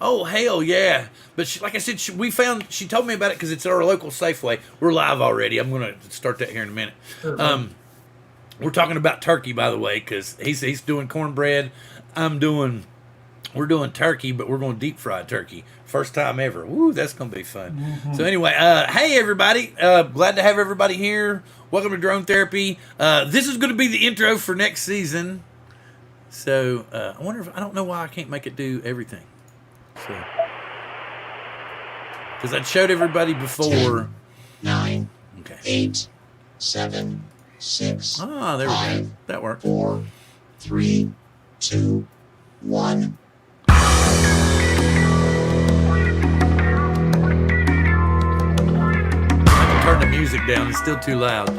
Oh, hell yeah. But like I said, she told me about it because it's our local Safeway. We're live already. I'm going to start that here in a minute. Sure, We're talking about turkey, by the way, because he's doing cornbread. We're doing turkey, but we're going to deep fry turkey. First time ever. Woo, that's going to be fun. Mm-hmm. So anyway, hey everybody. Glad to have everybody here. Welcome to Drone Therapy. This is going to be the intro for next season. So I wonder if, I don't know why I can't make it do everything. So, because I showed everybody before. 10, 9, Okay. 8, 7, 6. Ah, there we go. That worked. 4, 3, 2, 1. Turn the music down. It's still too loud.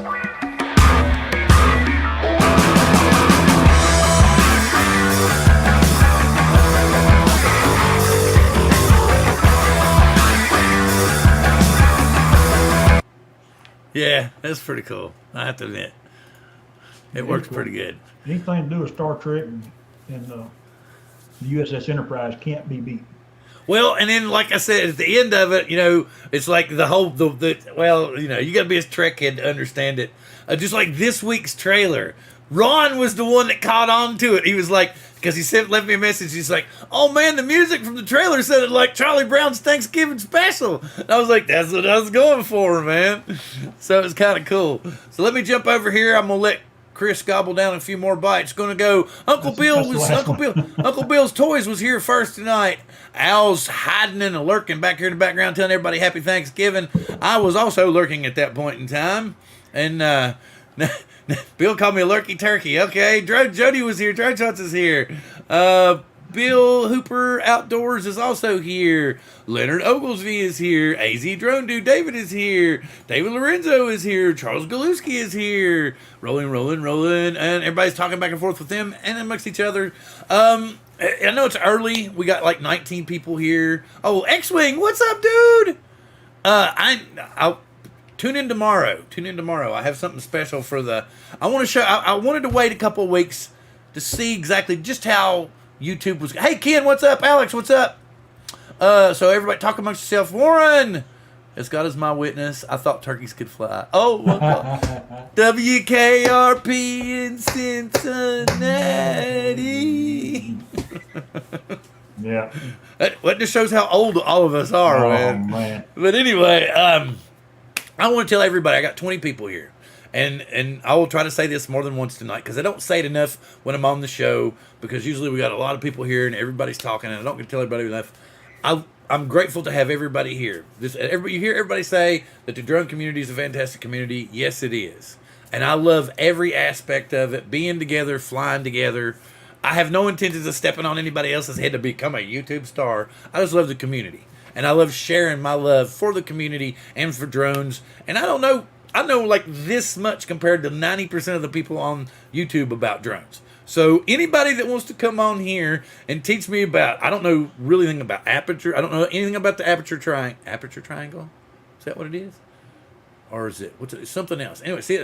Yeah, that's pretty cool. I have to admit. It works pretty good. Anything to do with Star Trek and the USS Enterprise can't be beat. Well, and then, like I said, at the end of it, it's like the whole, well, you got to be a Trek kid to understand it. Just like this week's trailer. Ron was the one that caught on to it. He was like, because he left me a message. He's like, oh man, the music from the trailer sounded like Charlie Brown's Thanksgiving special. And I was like, that's what I was going for, man. So it was kind of cool. So let me jump over here. I'm going to let Chris gobble down a few more bites. Going to go. Uncle Bill's Toys was here first tonight. Al's hiding and lurking back here in the background, telling everybody Happy Thanksgiving. I was also lurking at that point in time, and Bill called me a lurky turkey. Okay, Jody was here. Drone Shots is here. Bill Hooper Outdoors is also here. Leonard Oglesby is here. AZ Drone Dude David is here. David Lorenzo is here. Charles Galuski is here. Rolling. And everybody's talking back and forth with them and amongst each other. I know it's early. We got like 19 people here. Oh, X-Wing, what's up, dude? I'll tune in tomorrow. I have something special for I want to show. I wanted to wait a couple of weeks to see exactly just how YouTube was. Hey, Ken, what's up? Alex, what's up? So everybody talk amongst yourself. Warren, as God is my witness, I thought turkeys could fly. Oh, WKRP in Cincinnati. Yeah. That just shows how old all of us are, man. But anyway, I want to tell everybody I got 20 people here. And I will try to say this more than once tonight because I don't say it enough when I'm on the show because usually we got a lot of people here and everybody's talking and I don't get to tell everybody enough. I'm grateful to have everybody here. You hear everybody say that the drone community is a fantastic community. Yes, it is. And I love every aspect of it, being together, flying together. I have no intentions of stepping on anybody else's head to become a YouTube star. I just love the community. And I love sharing my love for the community and for drones. And I know like this much compared to 90% of the people on YouTube about drones. So anybody that wants to come on here and teach me about, I don't know really anything about aperture. I don't know anything about the aperture triangle. Is that what it is? Or is it, something else? Anyway, see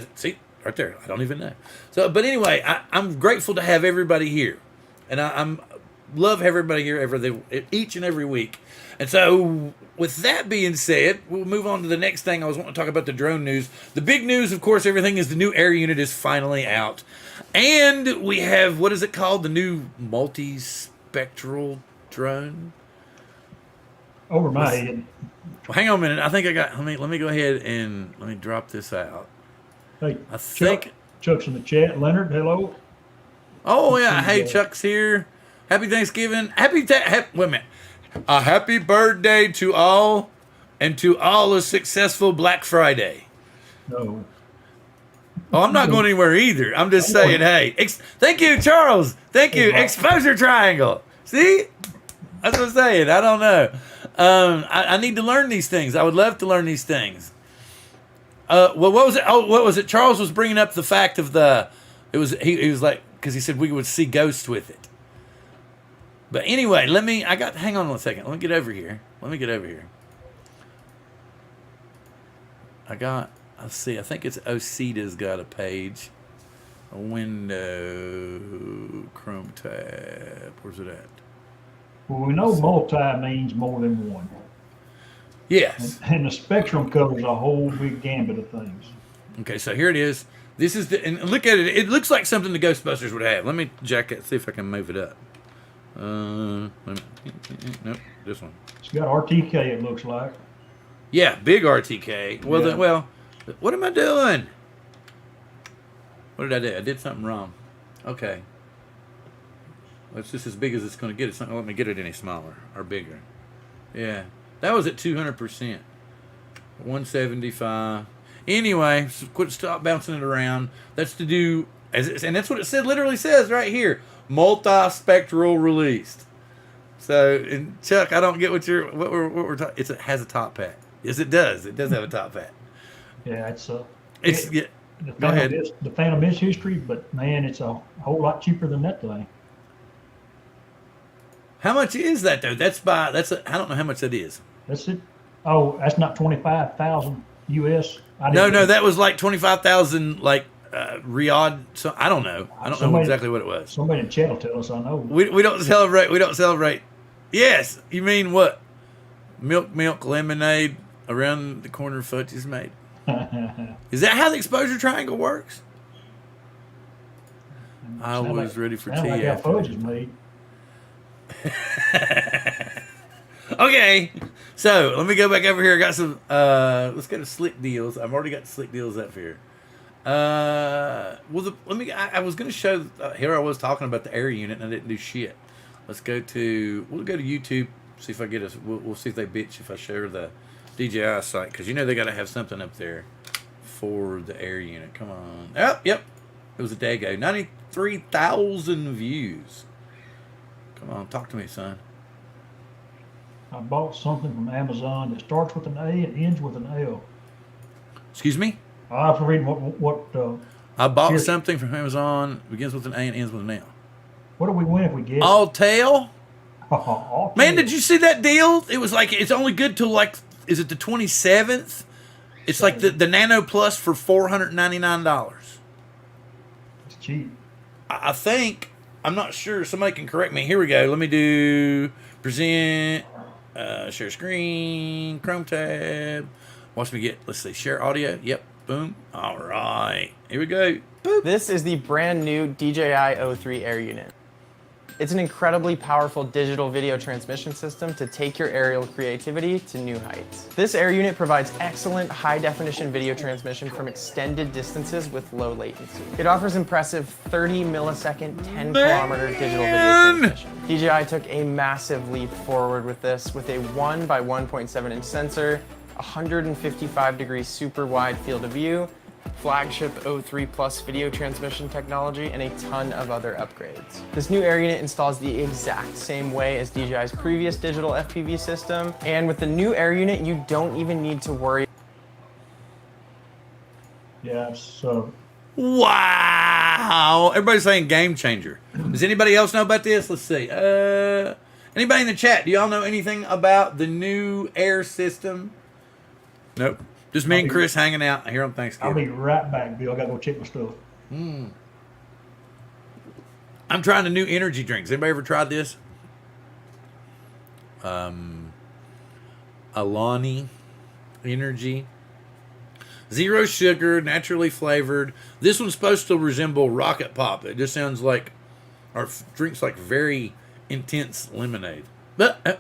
right there. I don't even know. So, but anyway, I'm grateful to have everybody here. And I'm love everybody here each and every week. And so, with that being said, we'll move on to the next thing. I was wanting to talk about the drone news. The big news, of course, everything is the new air unit is finally out. And we have, what is it called? The new multi-spectral drone? Over my head. Well, hang on a minute. I think I got, let me go ahead and let me drop this out. Hey, I think Chuck's in the chat. Leonard, hello. Oh, yeah. Hey, Chuck's here. Happy Thanksgiving. Wait a minute. A happy birthday to all, and to all a successful Black Friday. No. Oh, I'm not going anywhere either. I'm just saying, hey. Thank you, Charles. Thank you. Exposure triangle. See? That's what I'm saying. I don't know. I need to learn these things. I would love to learn these things. Well, what was it? Oh, what was it? Charles was bringing up the fact of he was like, because he said we would see ghosts with it. But anyway, hang on one second. Let me get over here. Let's see, I think it's Osita's got a page. A window, Chrome tab. Where's it at? Well, we know multi means more than one. Yes. And the spectrum covers a whole big gambit of things. Okay, so here it is. This is the, and look at it. It looks like something the Ghostbusters would have. Let me jack it, see if I can move it up. Nope, this one. It's got RTK, it looks like. Yeah, big RTK. Well, Yeah. then, well, what am I doing? What did I do? I did something wrong. Okay. Well, it's just as big as it's going to get. It's not going to let me get it any smaller or bigger. Yeah, that was at 200%. 175. Anyway, stop bouncing it around. That's to do, and that's what it said. Literally says right here, multi-spectral released. So, and Chuck, I don't get what we're talking. It has a top hat. Yes, it does. It does have a top hat. Yeah, Yeah. Go ahead. The Phantom is history, but man, it's a whole lot cheaper than that thing. How much is that though? I don't know how much that is. That's it. Oh, that's not 25,000 US. No, that was like 25,000, like Riyadh. So I don't know. I don't know exactly what it was. Somebody in chat will tell us. I know. We don't celebrate. We don't celebrate. Yes, you mean what? Milk lemonade around the corner. Fudge is made. Is that how the exposure triangle works? I was ready for tea. Like how fudge is made. Okay, so let me go back over here. I got some. Let's go to slick deals. I've already got the slick deals up here. Well, I was going to show. Here I was talking about the air unit, and I didn't do shit. We'll go to YouTube. See if I get us. We'll see if they bitch if I share the DJI site, because you know they got to have something up there for the air unit. Come on. Oh, yep. It was a day ago. 93,000 views. Come on, talk to me, son. I bought something from Amazon that starts with an A and ends with an L. Excuse me? I have to read what I bought here. something from Amazon. Begins with an A and ends with an L. What do we win if we guess? All tail? All Man, tail. did you see that deal? It was like, it's only good till like, is it the 27th? It's like the Nano Plus for $499. It's cheap. I think, I'm not sure. Somebody can correct me. Here we go. Let me do present, share screen, Chrome tab. Watch me get, let's see, share audio. Yep. Boom. All right. Here we go. Boop. This is the brand new DJI O3 Air unit. It's an incredibly powerful digital video transmission system to take your aerial creativity to new heights. This air unit provides excellent high-definition video transmission from extended distances with low latency. It offers impressive 30 millisecond, 10 kilometer digital video transmission. DJI took a massive leap forward with this, with a 1 by 1.7 inch sensor, 155 degree super wide field of view, flagship O3 Plus video transmission technology, and a ton of other upgrades. This new air unit installs the exact same way as DJI's previous digital FPV system, and with the new air unit, you don't even need to worry. Yeah, it's Wow. Everybody's saying game changer. Does anybody else know about this? Let's see. Anybody in the chat, do y'all know anything about the new air system? Nope. Just me and Chris hanging out here on I'll Thanksgiving. be right back, Bill. I gotta go check my stuff. I'm trying the new energy drinks. Anybody ever tried this? Alani Energy. 0 sugar, naturally flavored. This one's supposed to resemble Rocket Pop. It just sounds like, or drinks like very intense lemonade. But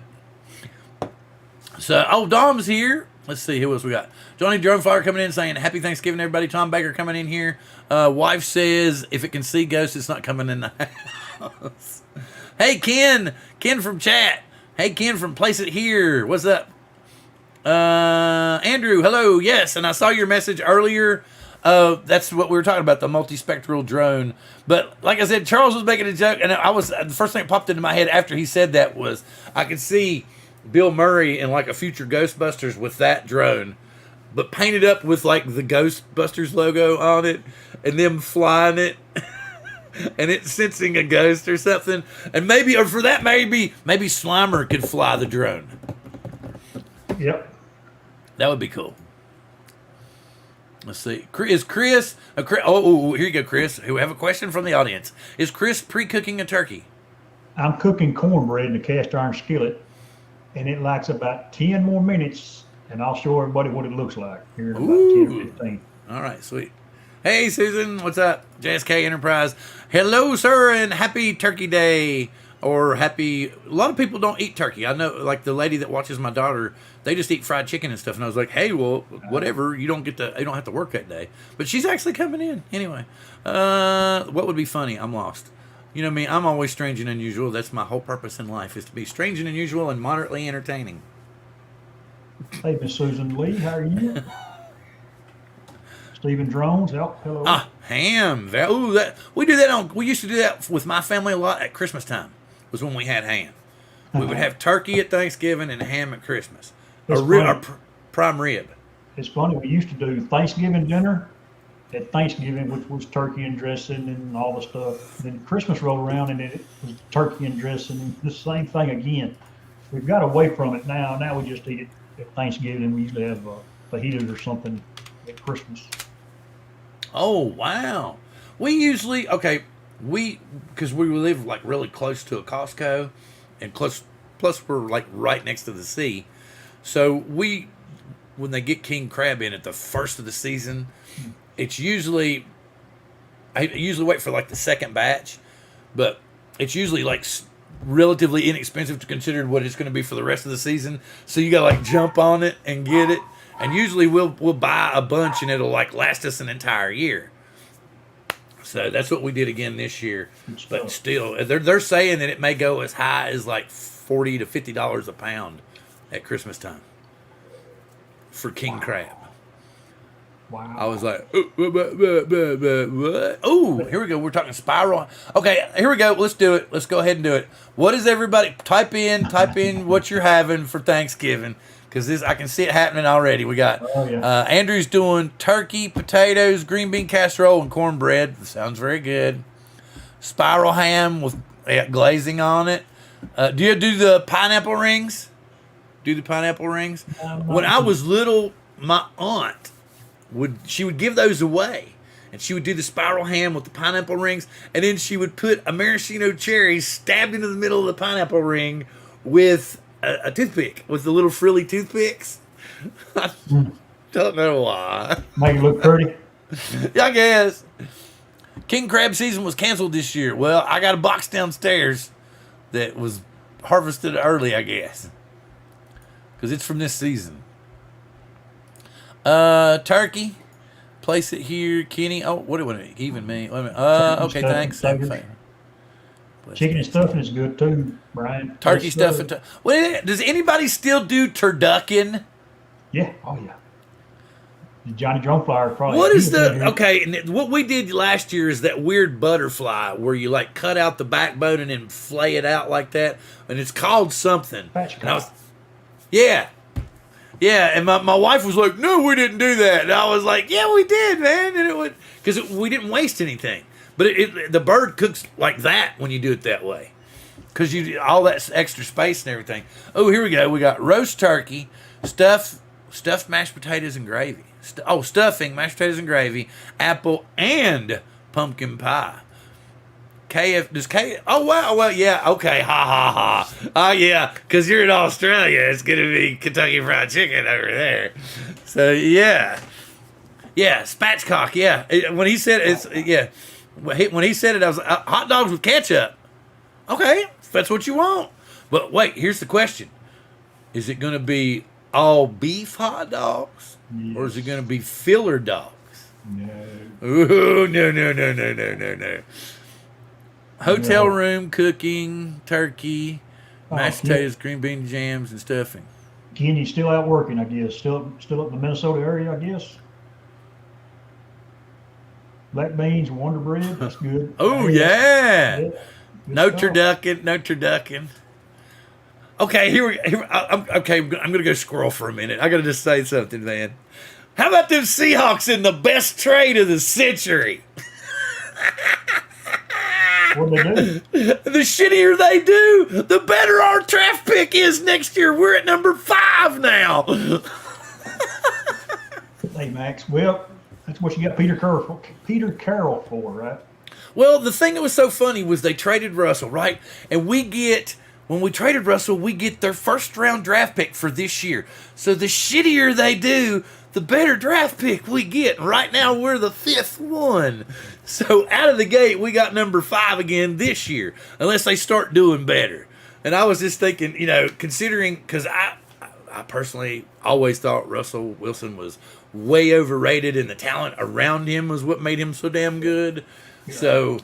so, Dom's here. Let's see who else we got. Johnny Dronefire coming in saying happy Thanksgiving, everybody. Tom Baker coming in here. Wife says if it can see ghosts, it's not coming in the house. Hey Ken from chat. Hey Ken from Place It Here. What's up? Andrew, hello. Yes, and I saw your message earlier. That's what we were talking about, the multispectral drone. But like I said, Charles was making a joke, and the first thing that popped into my head after he said that was I could see Bill Murray in like a future Ghostbusters with that drone, but painted up with like the Ghostbusters logo on it, and them flying it, and it sensing a ghost or something. And maybe Slimer could fly the drone. Yep. That would be cool. Let's see. Is Chris? Oh, here you go, Chris. We have a question from the audience. Is Chris pre-cooking a turkey? I'm cooking cornbread in a cast iron skillet, and it likes about 10 more minutes, and I'll show everybody what it looks like here in about 10 Ooh. or 15. All right, sweet. Hey, Susan, what's up? JSK Enterprise. Hello, sir, and happy Turkey Day. Or happy. A lot of people don't eat turkey. I know, like the lady that watches my daughter, they just eat fried chicken and stuff. And I was like, hey, well, whatever. You don't have to work that day. But she's actually coming in anyway. What would be funny? I'm lost. You know me. I'm always strange and unusual. That's my whole purpose in life, is to be strange and unusual and moderately entertaining. Hey, Miss Susan Lee, how are you? Stephen Drones, hello. Ham. Ooh, we do that we used to do that with my family a lot at Christmas time. Was when we had ham. We would have turkey at Thanksgiving and ham at Christmas. Or prime rib. It's funny, we used to do Thanksgiving dinner at Thanksgiving, which was turkey and dressing and all the stuff. Then Christmas rolled around and it was turkey and dressing and the same thing again. We've got away from it now. Now we just eat it at Thanksgiving, and we usually have fajitas or something at Christmas. Oh, wow. We usually, because we live like really close to a Costco, and plus we're like right next to the sea. So when they get king crab in at the first of the season, it's usually, I usually wait for like the second batch, but it's usually like relatively inexpensive to consider what it's going to be for the rest of the season. So you got to like jump on it and get it. And usually we'll buy a bunch and it'll like last us an entire year. So that's what we did again this year. But still, they're saying that it may go as high as like $40 to $50 a pound at Christmas time for king crab. Wow. I was like, what? Oh, here we go. We're talking spiral. Okay, here we go. Let's do it. Let's go ahead and do it. What is everybody? Type in what you're having for Thanksgiving. Because I can see it happening already. We got Andrew's doing turkey, potatoes, green bean casserole, and cornbread. Sounds very good. Spiral ham with glazing on it. Do you do the pineapple rings? When I was little, my aunt would give those away. And she would do the spiral ham with the pineapple rings. And then she would put a maraschino cherry stabbed into the middle of the pineapple ring with a toothpick, with the little frilly toothpicks. I don't know why. Make it look pretty. Yeah, I guess. King crab season was canceled this year. Well, I got a box downstairs that was harvested early, I guess, because it's from this season. Turkey. Place it here, Kenny. Oh, what do it even mean? Wait a minute. Okay, thanks. Chicken and stuffing is good too, Brian. Turkey stuffing. Wait, does anybody still do turducken? Yeah. Oh yeah. Johnny Drumflyer probably. What is and what we did last year is that weird butterfly where you like cut out the backbone and then flay it out like that, and it's called something. Yeah, and my wife was like, "No, we didn't do that." And I was like, "Yeah, we did, man." And it would because we didn't waste anything. But the bird cooks like that when you do it that way, because you all that extra space and everything. Oh, here we go. We got roast turkey, stuffed mashed potatoes and gravy. Stuffing, mashed potatoes and gravy, apple and pumpkin pie. Oh wow, well yeah, okay, ha. Oh yeah, because you're in Australia, it's gonna be Kentucky Fried Chicken over there. So yeah, spatchcock. Yeah, when he said when he said it, I was like, hot dogs with ketchup. Okay, if that's what you want. But wait, here's the question: is it gonna be all beef hot dogs, or is it gonna be filler dogs? No. Ooh, no. Hotel room cooking, turkey, mashed potatoes, green bean jams, and stuffing. Kenny's still out working, I guess. Still up in the Minnesota area, I guess. Black beans, Wonder Bread, that's good. Oh yeah. No turducken. Okay, I'm gonna go squirrel for a minute. I gotta just say something, man. How about them Seahawks in the best trade of the century? What'd they do? The shittier they do, the better our draft pick is next year. We're at number 5 now. Hey, Max. Well, that's what you got Peter Carroll for, right? Well, the thing that was so funny was they traded Russell, right? And when we traded Russell, we get their first round draft pick for this year. So the shittier they do, the better draft pick we get. And right now we're the 5th one. So out of the gate, we got number 5 again this year, unless they start doing better. And I was just thinking, considering, because I personally always thought Russell Wilson was way overrated, and the talent around him was what made him so damn good. So,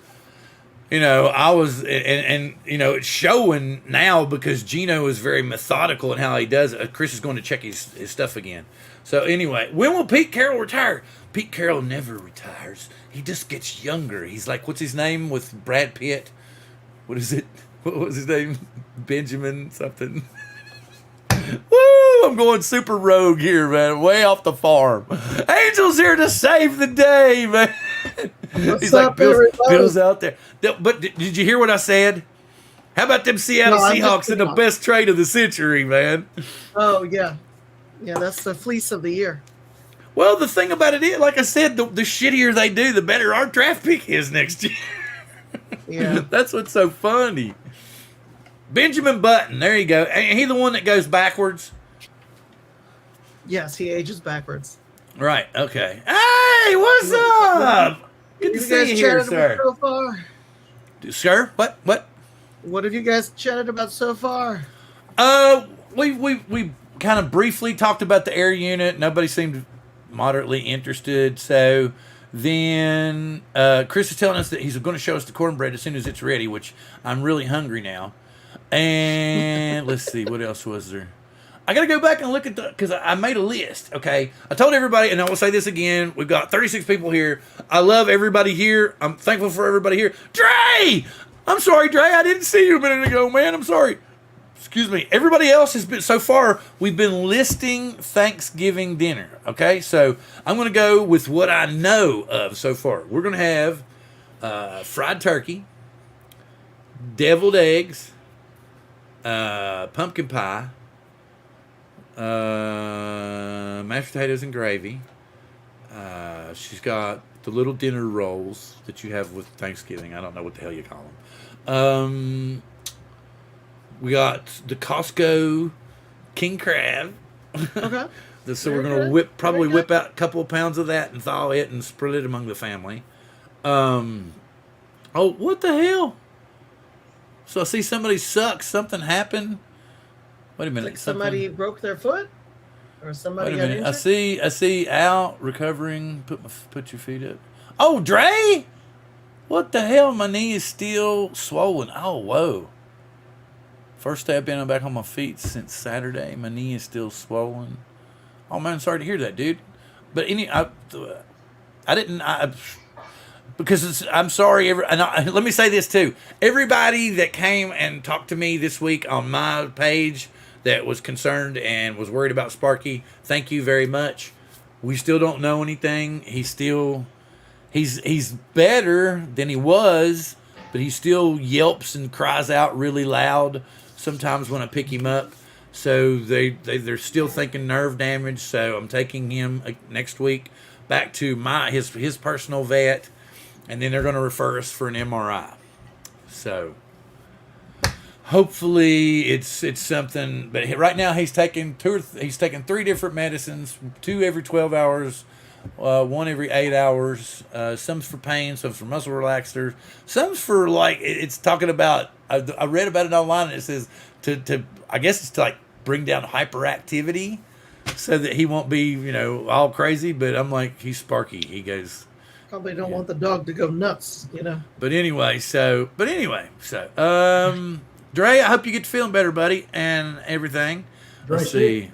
I was, and it's showing now because Gino is very methodical in how he does it. Chris is going to check his stuff again. So anyway, when will Pete Carroll retire? Pete Carroll never retires. He just gets younger. He's like, what's his name with Brad Pitt? What is it? What was his name? Benjamin something. Woo! I'm going super rogue here, man. Way off the farm. Angel's here to save the day, man. He's like, Bill's out there. But did you hear what I said? How about them Seattle Seahawks in the best trade of the century, man? Oh, yeah. Yeah, that's the fleece of the year. Well, the thing about it is, like I said, the shittier they do, the better our draft pick is next year. Yeah. That's what's so funny. Benjamin Button, there you go. Ain't he the one that goes backwards? Yes, he ages backwards. Right, okay. Hey, what's up? Good to see you here, sir. So far? Sir? What? What have you guys chatted about so far? We kind of briefly talked about the air unit. Nobody seemed moderately interested. So then Chris is telling us that he's going to show us the cornbread as soon as it's ready, which I'm really hungry now. And let's see, what else was there? I got to go back and look at because I made a list, okay? I told everybody, and I will say this again, we've got 36 people here. I love everybody here. I'm thankful for everybody here. Dre! I'm sorry, Dre. I didn't see you a minute ago, man. I'm sorry. Excuse me. Everybody else has been, so far, we've been listing Thanksgiving dinner, okay? So I'm going to go with what I know of so far. We're going to have fried turkey, deviled eggs, pumpkin pie, mashed potatoes and gravy. She's got the little dinner rolls that you have with Thanksgiving. I don't know what the hell you call them. We got the Costco king crab. Okay. So we're gonna whip out a couple of pounds of that and thaw it and spread it among the family. Oh, what the hell? So I see somebody sucks. Something happened. Wait a minute. Like somebody broke their foot, or somebody Wait a got minute. injured? I see Al recovering. Put your feet up. Oh, Dre! What the hell? My knee is still swollen. Oh, whoa. First day I've been back on my feet since Saturday. My knee is still swollen. Oh man, sorry to hear that, dude. But I'm sorry. Let me say this too. Everybody that came and talked to me this week on my page that was concerned and was worried about Sparky, thank you very much. We still don't know anything. He's better than he was, but he still yelps and cries out really loud sometimes when I pick him up. So they're still thinking nerve damage. So I'm taking him next week back to his personal vet, and then they're going to refer us for an MRI. So hopefully it's something. But right now he's taking 3 different medicines, 2 every 12 hours. 1 every 8 hours. Some's for pain, some's for muscle relaxers, some's for it's talking about. I read about it online, and it says to I guess it's to bring down hyperactivity, so that he won't be all crazy. But I'm like, he's Sparky. He goes. Probably don't want the dog to go nuts, But anyway, so Dre, I hope you get to feeling better, buddy, and everything. Let's see.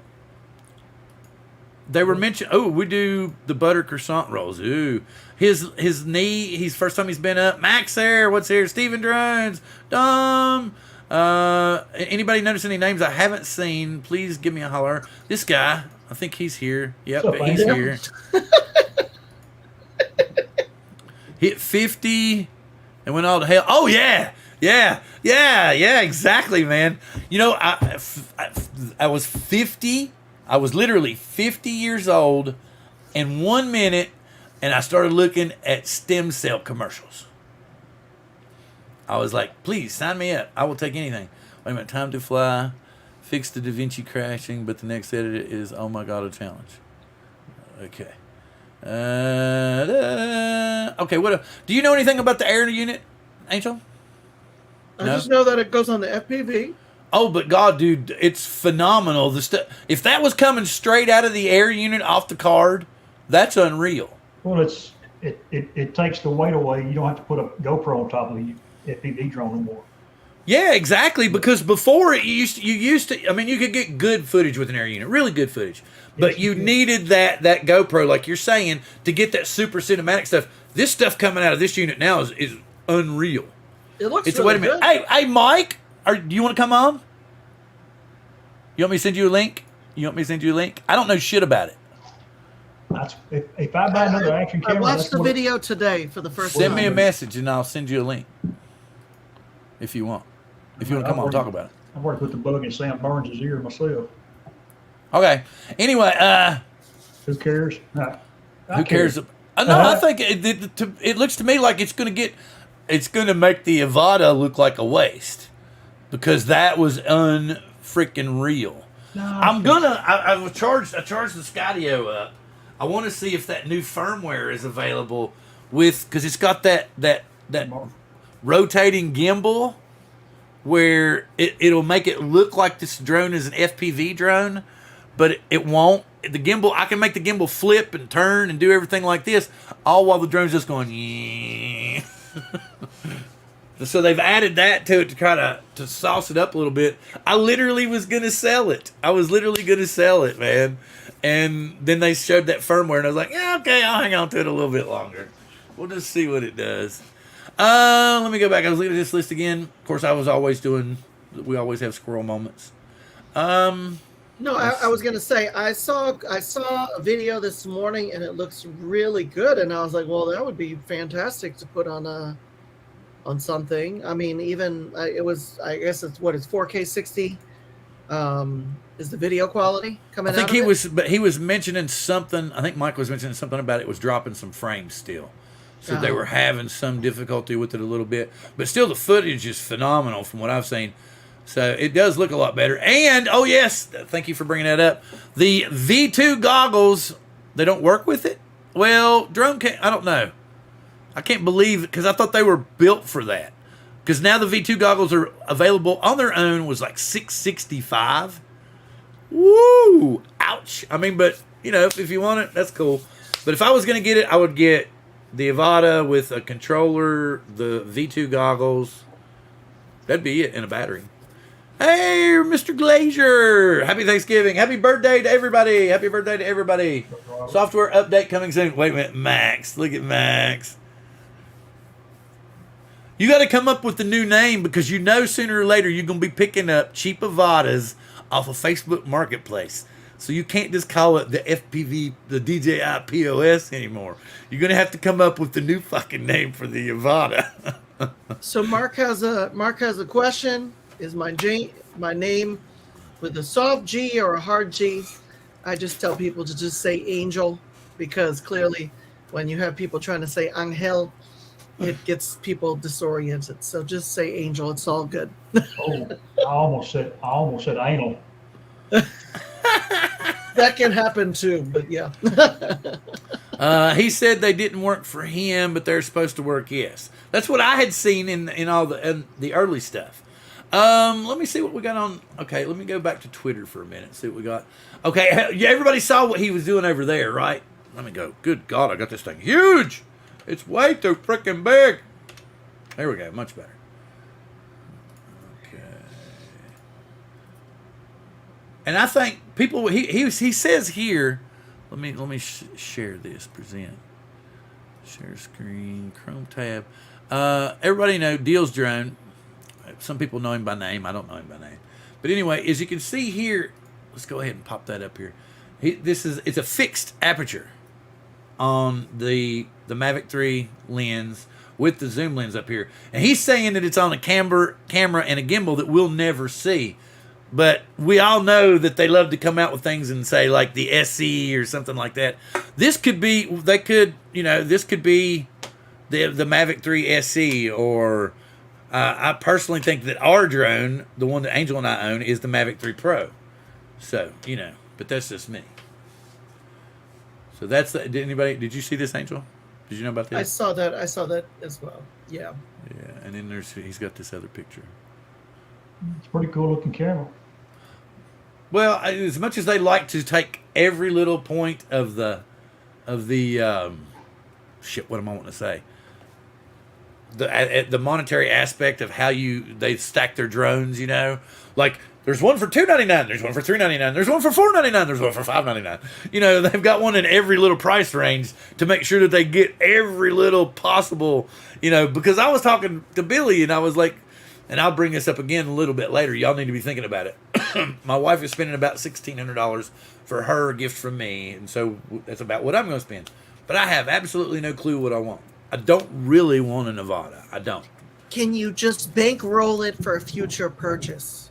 They were mentioned. Oh, we do the butter croissant rolls. Ooh, his knee. He's first time he's been up. Max there. What's here? Steven Drones. Dom. Anybody notice any names I haven't seen? Please give me a holler. This guy. I think he's here. Yep, he's here. Hit 50 and went all to hell. Oh yeah. Exactly, man. I was 50. I was literally 50 years old in 1 minute, and I started looking at stem cell commercials. I was like, please sign me up. I will take anything. Wait a minute, time to fly. Fix the DaVinci crashing, but the next edit is, oh my God, a challenge. Okay. Okay, what? Do you know anything about the air unit, Angel? I No? just know that it goes on the FPV. Oh, but God, dude, it's phenomenal. The stuff. If that was coming straight out of the air unit off the card, that's unreal. Well, it takes the weight away. You don't have to put a GoPro on top of the FPV drone anymore. Yeah, exactly. Because before you used to. I mean, you could get good footage with an air unit, really good footage, but Yes, you you could. needed that GoPro, like you're saying, to get that super cinematic stuff. This stuff coming out of this unit now is unreal. It looks It's really wait a minute. good. Hey, Mike, do you want to come on? You want me to send you a link? I don't know shit about it. That's if I buy another action I camera. watched that's the what- video today for the first Send time. me a message and I'll send you a link if you want. If you want to come on and talk about it. I worked with the bug in Sam Burns' ear myself. Okay. Anyway, Who cares? I who cares? No, I think it looks to me like it's going to make the Avada look like a waste because that was unfreaking real. No, I charged the Skydio up. I want to see if that new firmware is available because it's got that rotating gimbal where it'll make it look like this drone is an FPV drone, but it won't. The gimbal, I can make the gimbal flip and turn and do everything like this, all while the drone's just going. Yeah. So they've added that to it to try to sauce it up a little bit. I literally was gonna sell it. Man. And then they showed that firmware, and I was like, yeah, okay, I'll hang on to it a little bit longer. We'll just see what it does. Let me go back. I was looking at this list again. Of course, we always have squirrel moments. No, I was gonna say I saw a video this morning and it looks really good, and I was like, well, that would be fantastic to put on something. I mean, even I guess it's 4K 60. Is the video quality coming out? I think he was mentioning something. I think Mike was mentioning something about it was dropping some frames still. So they were having some difficulty with it a little bit. But still, the footage is phenomenal from what I've seen. So it does look a lot better. And, oh, yes, thank you for bringing that up. The V2 goggles, they don't work with it? Well, drone can't, I don't know. I can't believe it because I thought they were built for that. Because now the V2 goggles are available on their own was like $665. Woo! Ouch. I mean, but, if you want it, that's cool. But if I was going to get it, I would get the Avada with a controller, the V2 goggles. That'd be it, and a battery. Hey, Mr. Glazier! Happy Thanksgiving. Happy birthday to everybody. Software update coming soon. Wait a minute, Max. Look at Max. You got to come up with the new name because sooner or later you're going to be picking up cheap Avadas off of Facebook Marketplace. So you can't just call it the FPV, the DJI POS anymore. You're going to have to come up with the new fucking name for the Avada. So Mark has a question. Is my name with a soft G or a hard G? I just tell people to just say Angel because clearly when you have people trying to say Angel, it gets people disoriented. So just say Angel. It's all good. Oh, I almost said anal. That can happen too, but yeah. He said they didn't work for him, but they're supposed to work. Yes, that's what I had seen in all the early stuff. Let me see what we got on. Okay, let me go back to Twitter for a minute. See what we got. Okay, yeah, everybody saw what he was doing over there, right? Let me go. Good God, I got this thing huge. It's way too freaking big. There we go. Much better. Okay. And I think people. He says here. Let me share this. Present. Share screen. Chrome tab. Everybody know Deals Drone. Some people know him by name. I don't know him by name. But anyway, as you can see here, let's go ahead and pop that up here. It's a fixed aperture on the Mavic 3 lens with the zoom lens up here. And he's saying that it's on a camera and a gimbal that we'll never see. But we all know that they love to come out with things and say like the SE or something like that. This could be, this could be the Mavic 3 SE or I personally think that our drone, the one that Angel and I own, is the Mavic 3 Pro. So, you know, but that's just me. So that's the, did you see this, Angel? Did you know about this? I saw that as well. Yeah. Yeah, and then he's got this other picture. It's a pretty cool looking camera. Well, as much as they like to take every little point of the shit, what am I wanting to say? The monetary aspect of how they stack their drones, you know, like there's one for $299, there's one for $399, there's one for $499, there's one for $599. You know, they've got one in every little price range to make sure that they get every little possible, you know, because I was talking to Billy and I was like, and I'll bring this up again a little bit later. Y'all need to be thinking about it. My wife is spending about $1,600 for her gift from me, and so that's about what I'm going to spend. But I have absolutely no clue what I want. I don't really want a Nevada. I don't. Can you just bankroll it for a future purchase?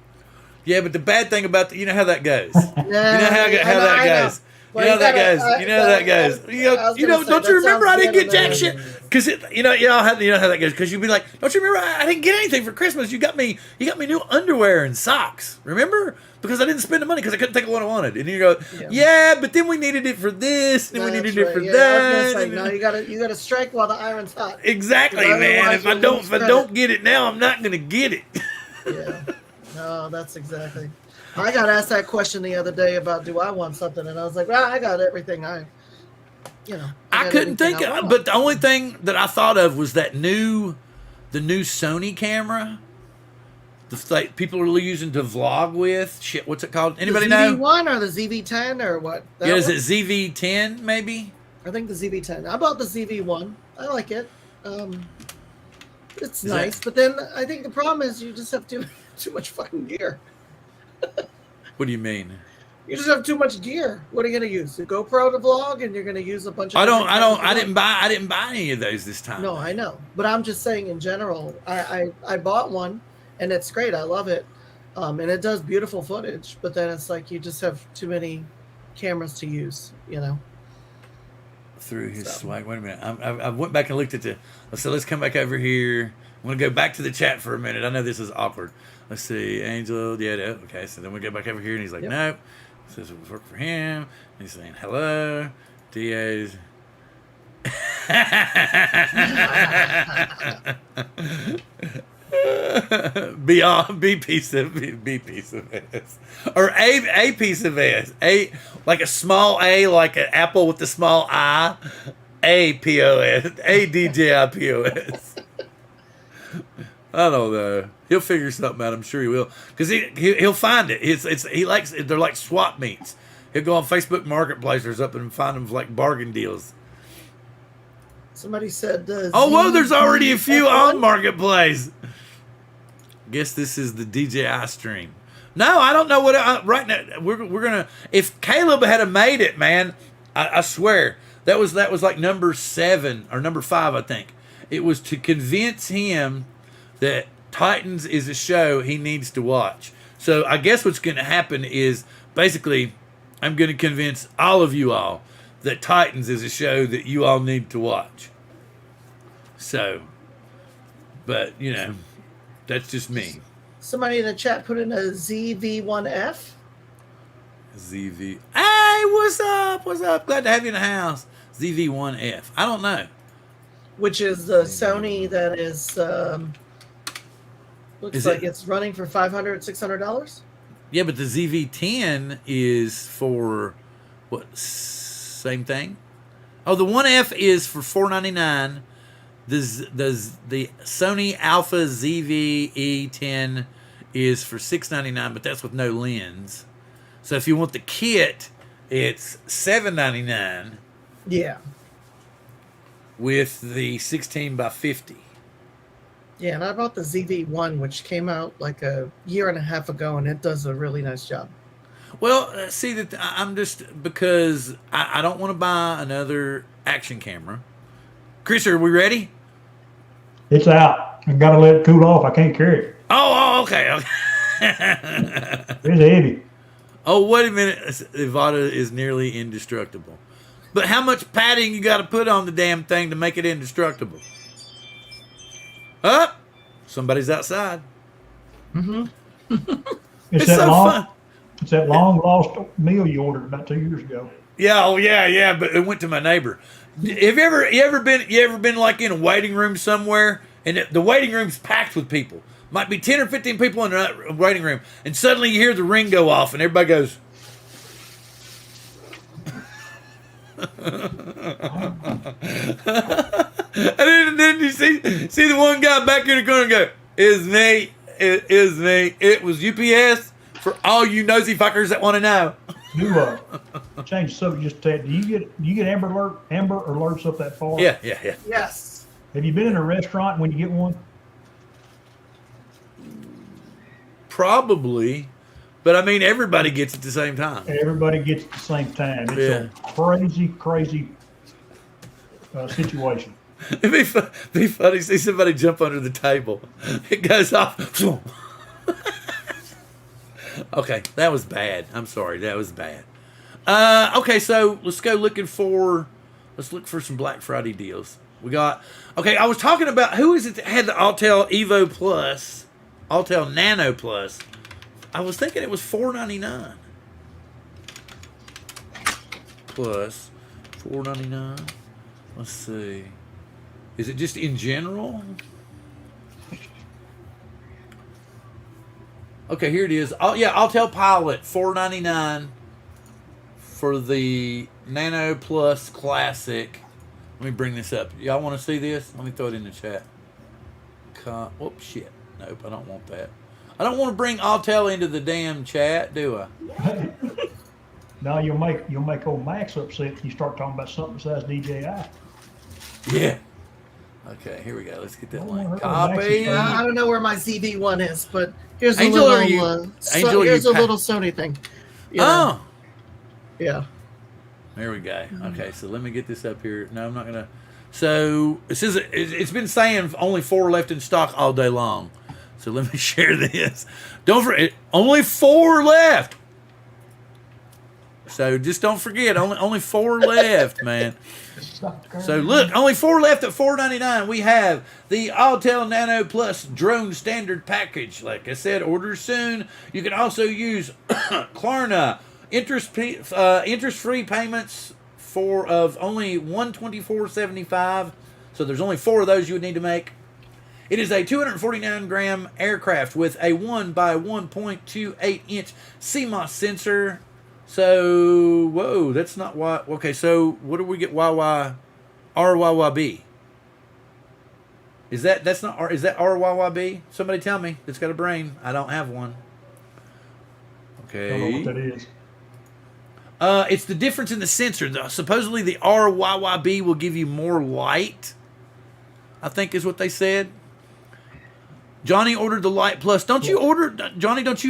Yeah, but the bad thing about you know how that goes. Yeah, You know how that goes. Well, you know how that gotta- goes. You know how that goes. You know, don't you remember I didn't get jack shit? Because you know how that goes. Because you'd be like, don't you remember I didn't get anything for Christmas? You got me new underwear and socks. Remember? Because I didn't spend the money because I couldn't take what I wanted. And you go, yeah, but then we needed it for this, and we needed it for that. I was gonna say, no, you gotta strike while the iron's hot. Exactly, man. If I don't get it now, I'm not gonna get it. Yeah. No, that's exactly. I got asked that question the other day about do I want something, and I was like, well, I got everything I couldn't think of, but the only thing that I thought of was the new Sony camera. The people are using to vlog with. Shit, what's it called? Anybody know? The ZV-1 or the ZV-10 or what? Yeah, is it ZV-10 maybe? I think the ZV-10. I bought the ZV-1. I like it. It's nice, but then I think the problem is you just have too much fucking gear. What do you mean? You just have too much gear. What are you gonna use? The GoPro to vlog, and you're gonna use a bunch of. I didn't buy any of those this time. No, I know, but I'm just saying in general. I bought one, and it's great. I love it, and it does beautiful footage. But then it's like you just have too many cameras to use. You know. Through his swag. Wait a minute. I went back and looked at let's come back over here. I'm gonna go back to the chat for a minute. I know this is awkward. Let's see, Angel. Yeah, okay. So then we go back over here, and he's like, nope. Says it was work for him. And he's saying hello, DA's. B piece of S, or a piece of S, a like a small A, like an apple with the small I, a POS, a DJI POS. I don't know. He'll figure something out. I'm sure he will, because he'll find it. He likes it. They're like swap meets. He'll go on Facebook Marketplace or something and find them for like bargain deals. Somebody said, "Oh, whoa! There's already a few on Marketplace." Guess this is the DJI stream. No, I don't know what. Right now, we're gonna. If Caleb had made it, man, I swear that was like number 7 or number 5, I think. It was to convince him that Titans is a show he needs to watch. So I guess what's going to happen is basically I'm going to convince all of you all that Titans is a show that you all need to watch. So, but you know, that's just me. Somebody in the chat put in a ZV-1F. ZV. Hey, what's up? What's up? Glad to have you in the house. ZV-1F. I don't know. Which is the Sony that is looks like it's running for $500, $600. Yeah, but the ZV-10 is for what? Same thing. Oh, the 1F is for $499. The Sony Alpha ZV-E10 is for $699, but that's with no lens. So if you want the kit, it's $799. Yeah. With the 16x50. Yeah, and I bought the ZV-1, which came out like a year and a half ago, and it does a really nice job. Well, see, that I'm just, because I don't want to buy another action camera. Chris, are we ready? It's out. I gotta let it cool off. I can't carry it. Oh, okay. It's heavy. Oh, wait a minute. Ivada is nearly indestructible. But how much padding you got to put on the damn thing to make it indestructible? Up? Somebody's outside. It's It's that so long. fun. It's that long lost meal you ordered about 2 years ago. Yeah, oh yeah, but it went to my neighbor. Have you ever been like in a waiting room somewhere, and the waiting room's packed with people? Might be 10 or 15 people in the waiting room, and suddenly you hear the ring go off, and everybody goes. And then you see the one guy back in the corner and go, "Is me? It is me. It was UPS for all you nosy fuckers that want to know." You change the subject just a tad. Do you get Amber alerts up that far? Yeah. Yes. Have you been in a restaurant when you get one? Probably, but I mean everybody gets it at the same time. Everybody gets it at the same time. It's a crazy situation. It'd be funny to see somebody jump under the table. It goes off. Okay, that was bad. I'm sorry, that was bad. Okay, so let's look for some Black Friday deals. We got, okay, I was talking about, who is it that had the Altel Evo Plus, Altel Nano Plus? I was thinking it was $499. Plus $499. Let's see. Is it just in general? Okay, here it is. Oh yeah, Altel Pilot, $499 for the Nano Plus Classic. Let me bring this up. Y'all want to see this? Let me throw it in the chat. Whoops, shit. Nope, I don't want that. I don't want to bring Altel into the damn chat, do I? Now you'll make old Max upset if you start talking about something besides DJI. Yeah. Okay, here we go. Let's get that link. Maxi. Copy. I don't know where my ZV-1 is, but here's a Angel, little are you- Angel, are here's you a little Sony thing. You know? Oh, Yeah. there we go. Okay, so let me get this up here. No, I'm not gonna. So it says it's been saying only 4 left in stock all day long. So let me share this. Don't forget, only 4 left. So just don't forget, only 4 left, man. So look, only 4 left at $499. We have the Altel Nano Plus Drone Standard Package. Like I said, order soon. You can also use Klarna interest-free payments of only $124.75. So there's only 4 of those you would need to make. It is a 249-gram aircraft with a 1 by 1.28 inch CMOS sensor. So, whoa, that's not why. Okay, so what do we get? RYYB. Is that RYYB? Somebody tell me. That's got a brain. I don't have one. Okay. I don't know what that is. It's the difference in the sensor. Supposedly the RYYB will give you more light, I think is what they said. Johnny ordered the Light Plus. Don't you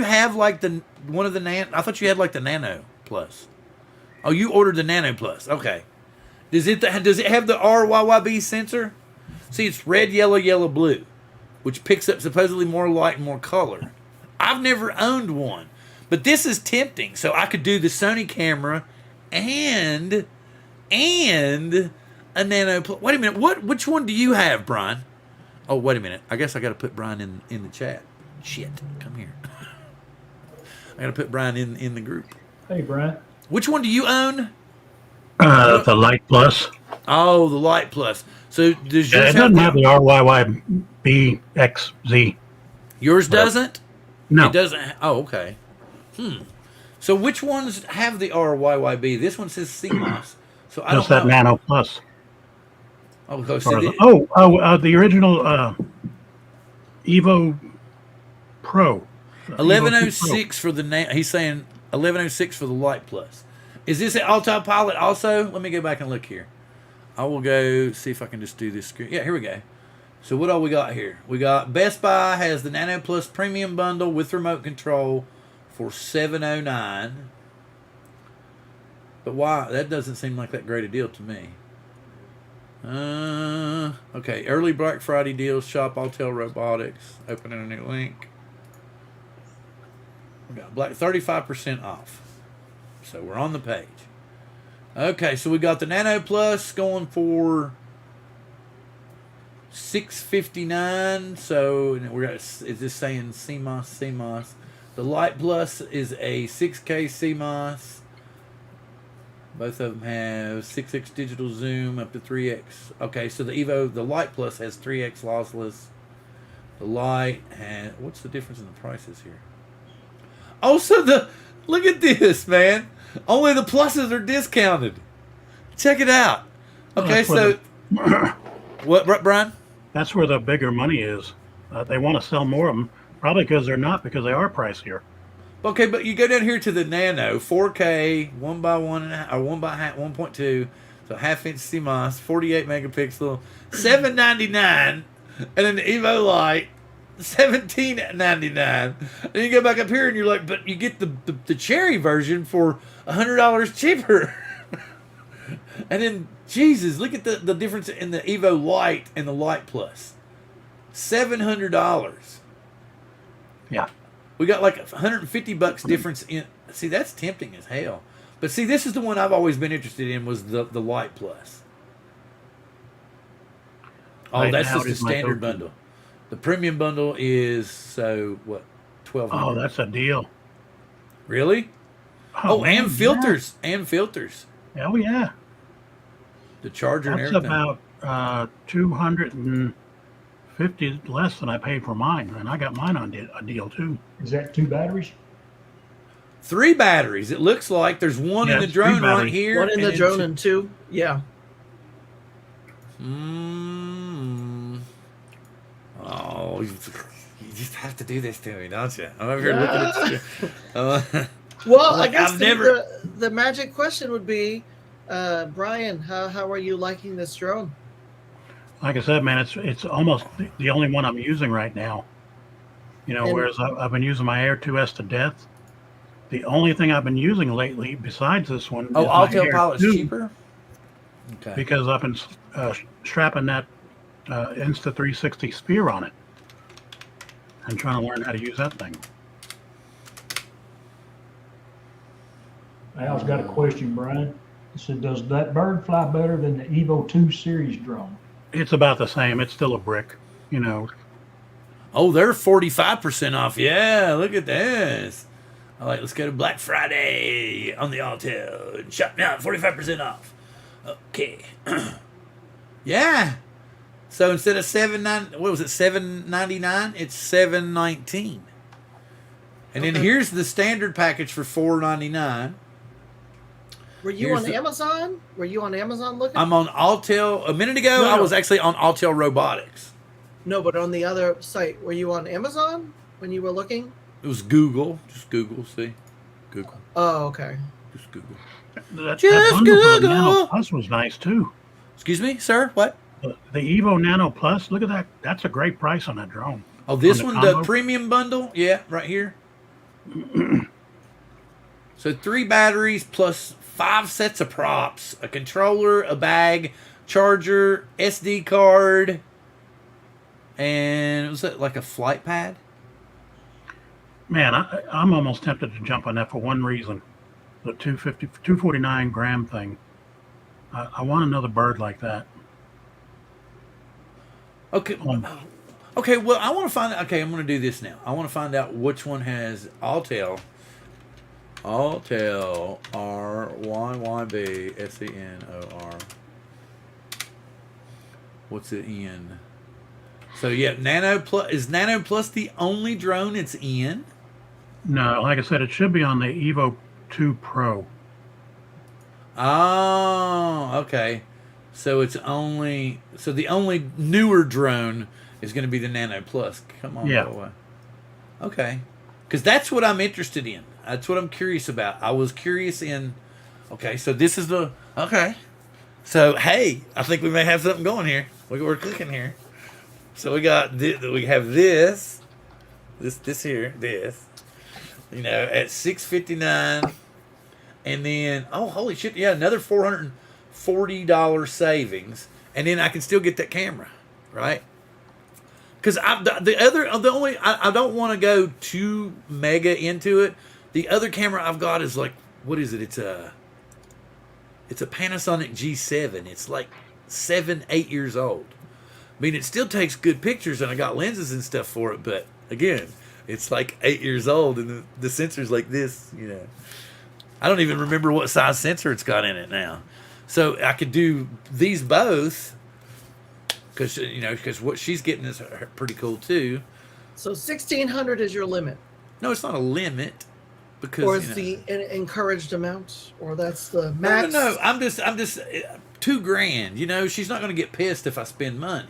have like one of the Nano? I thought you had like the Nano Plus. Oh, you ordered the Nano Plus. Okay. Does it have the RYYB sensor? See, it's red, yellow, blue, which picks up supposedly more light and more color. I've never owned one, but this is tempting. So I could do the Sony camera and a Nano Plus. Wait a minute. Which one do you have, Brian? Oh, wait a minute. I guess I got to put Brian in the chat. Shit. Come here. I got to put Brian in the group. Hey, Brian. Which one do you own? The Light Plus. Oh, the Light Plus. So does Yeah, yours it doesn't have the RYYBXZ. Yours doesn't? No. It doesn't. Oh, okay. So which ones have the RYYB? This one says CMOS. So I Just don't that know. Nano Plus. Oh, so The original Evo Pro. 1106 for the he's saying 1106 for the Light Plus. Is this an Altel Pilot also? Let me go back and look here. I will go see if I can just do this screen. Yeah, here we go. So what all we got here? We got Best Buy has the Nano Plus Premium Bundle with remote control for $709. But why? That doesn't seem like that great a deal to me. Okay, early Black Friday deals. Shop Altel Robotics. Opening a new link. We got 35% off. So we're on the page. Okay, so we got the Nano Plus going for $659. So we're got, is this saying CMOS? The Light Plus is a 6K CMOS. Both of them have 6x digital zoom up to 3x. Okay, so the Light Plus has 3x lossless. The Light has, what's the difference in the prices here? Oh, so look at this, man. Only the pluses are discounted. Check it out. Okay, so what, Brian? That's where the bigger money is. They want to sell more of them, probably because they are pricier. Okay, but you go down here to the Nano 4K 1x1 or 1.2, so half-inch CMOS, 48 megapixel, $799, and then the Evo Light, $17.99. And you go back up here and you're like, but you get the cherry version for $100 cheaper. And then Jesus, look at the difference in the Evo Light and the Light Plus, $700. Yeah. We got like $150 difference in. See, that's tempting as hell. But see, this is the one I've always been interested in, was the Light Plus. Oh, Right that's now just the it is my standard go-to. bundle. The premium bundle is, so what, $1,200? Oh, that's a deal. Really? Oh, man, and filters. And filters. Yeah. Oh, yeah. The charger and That's everything. about 250 less than I paid for mine, and I got mine on a deal too. Is that 2 batteries? 3 batteries. It looks like there's one in Yeah, the it's 3 drone right batteries. here. One in the and drone two- and 2. Yeah. Oh, you just have to do this to me, don't you? I'm over here looking at you. Well, I Like, guess I've never- the magic question would be, Brian, how are you liking this drone? Like I said, man, it's almost the only one I'm using right now. You know, And- whereas I've been using my Air 2S to death. The only thing I've been using lately, besides this one, Oh, is my Altair Air Pilot's 2, cheaper? Okay. because I've been strapping that Insta360 Spear on it and trying to learn how to use that thing. Al's got a question, Brian. He said, does that bird fly better than the Evo 2 series drone? It's about the same. It's still a brick, you know. Oh, they're 45% off. Yeah, look at this. All right, let's go to Black Friday on the Altair. Shop now, 45% off. Okay. Yeah. So instead of $7.99, it's $7.19. And then Okay. here's the standard package for $4.99. Were you Here's on the- Amazon? Were you on Amazon looking? I'm on Altair. A minute ago, No, I no. was actually on Altair Robotics. No, but on the other site. Were you on Amazon when you were looking? It was Google. Just Google, see? Google. Oh, okay. Just Google. That Just bundle for the Google. Nano Plus was nice too. Excuse me, sir? What? The Evo Nano Plus, look at that. That's a great price on that drone. Oh, this On the one, the combo? premium bundle? Yeah, right here. So 3 batteries plus 5 sets of props. A controller, a bag, charger, SD card, and was that like a flight pad? Man, I'm almost tempted to jump on that for one reason. The 249 gram thing. I want another bird like that. Okay. Okay, well, I want to find out. Okay, I'm going to do this now. I want to find out which one has Altair. Altair, RYYB, SENOR. What's it in? So, yeah, Nano Plus. Is Nano Plus the only drone it's in? No, like I said, it should be on the Evo 2 Pro. Oh, okay. So it's only the only newer drone is going to be the Nano Plus. Come on, Yeah. go away. Okay, because that's what I'm interested in. That's what I'm curious about. I was curious in. Okay, so this is the okay. So hey, I think we may have something going here. We're cooking here. So we got we have this here, this. You know, at $659. And then, oh, holy shit, yeah, another $440 savings. And then I can still get that camera, right? Because I don't want to go too mega into it. The other camera I've got is like, what is it? It's a Panasonic G7. It's like 7-8 years old. I mean, it still takes good pictures, and I got lenses and stuff for it. But again, it's like 8 years old, and the sensor's like this. You know, I don't even remember what size sensor it's got in it now. So I could do these both because what she's getting is pretty cool too. So 1600 is your limit, No, it's not a limit because or is the encouraged amount, or that's the max? No. I'm just $2,000. You know, she's not going to get pissed if I spend money.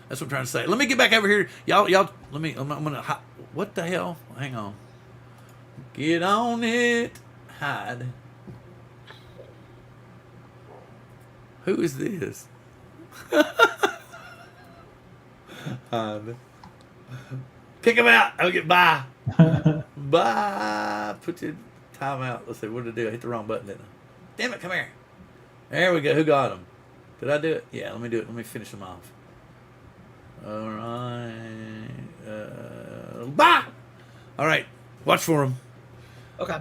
That's what I'm trying to say. Let me get back over here, y'all. Let me. I'm gonna. What the hell? Hang on. Get on it. Hide. Who is this? Hide. Kick him out. I'll get by. Bye. Put your time out. Let's see. What did I do? I hit the wrong button, didn't I? Damn it. Come here. There we go. Who got him? Did I do it? Yeah, let me do it. Let me finish them off. All right. Bye. All right. Watch for him. Okay.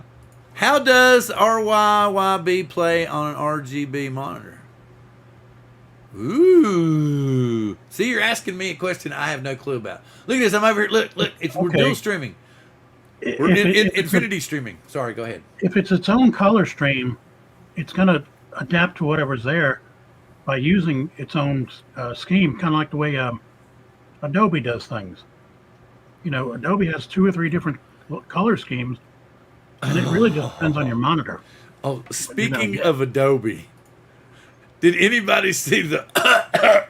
How does RYYB play on an RGB monitor? Ooh. See, you're asking me a question I have no clue about. Look at this. I'm over here. Look. We're dual streaming. We're infinity streaming. Sorry, go ahead. If it's its own color stream, it's going to adapt to whatever's there by using its own scheme, kind of like the way Adobe does things. You know, Adobe has 2 or 3 different color schemes, and it really just depends on your monitor. Oh, speaking of Adobe, did anybody see the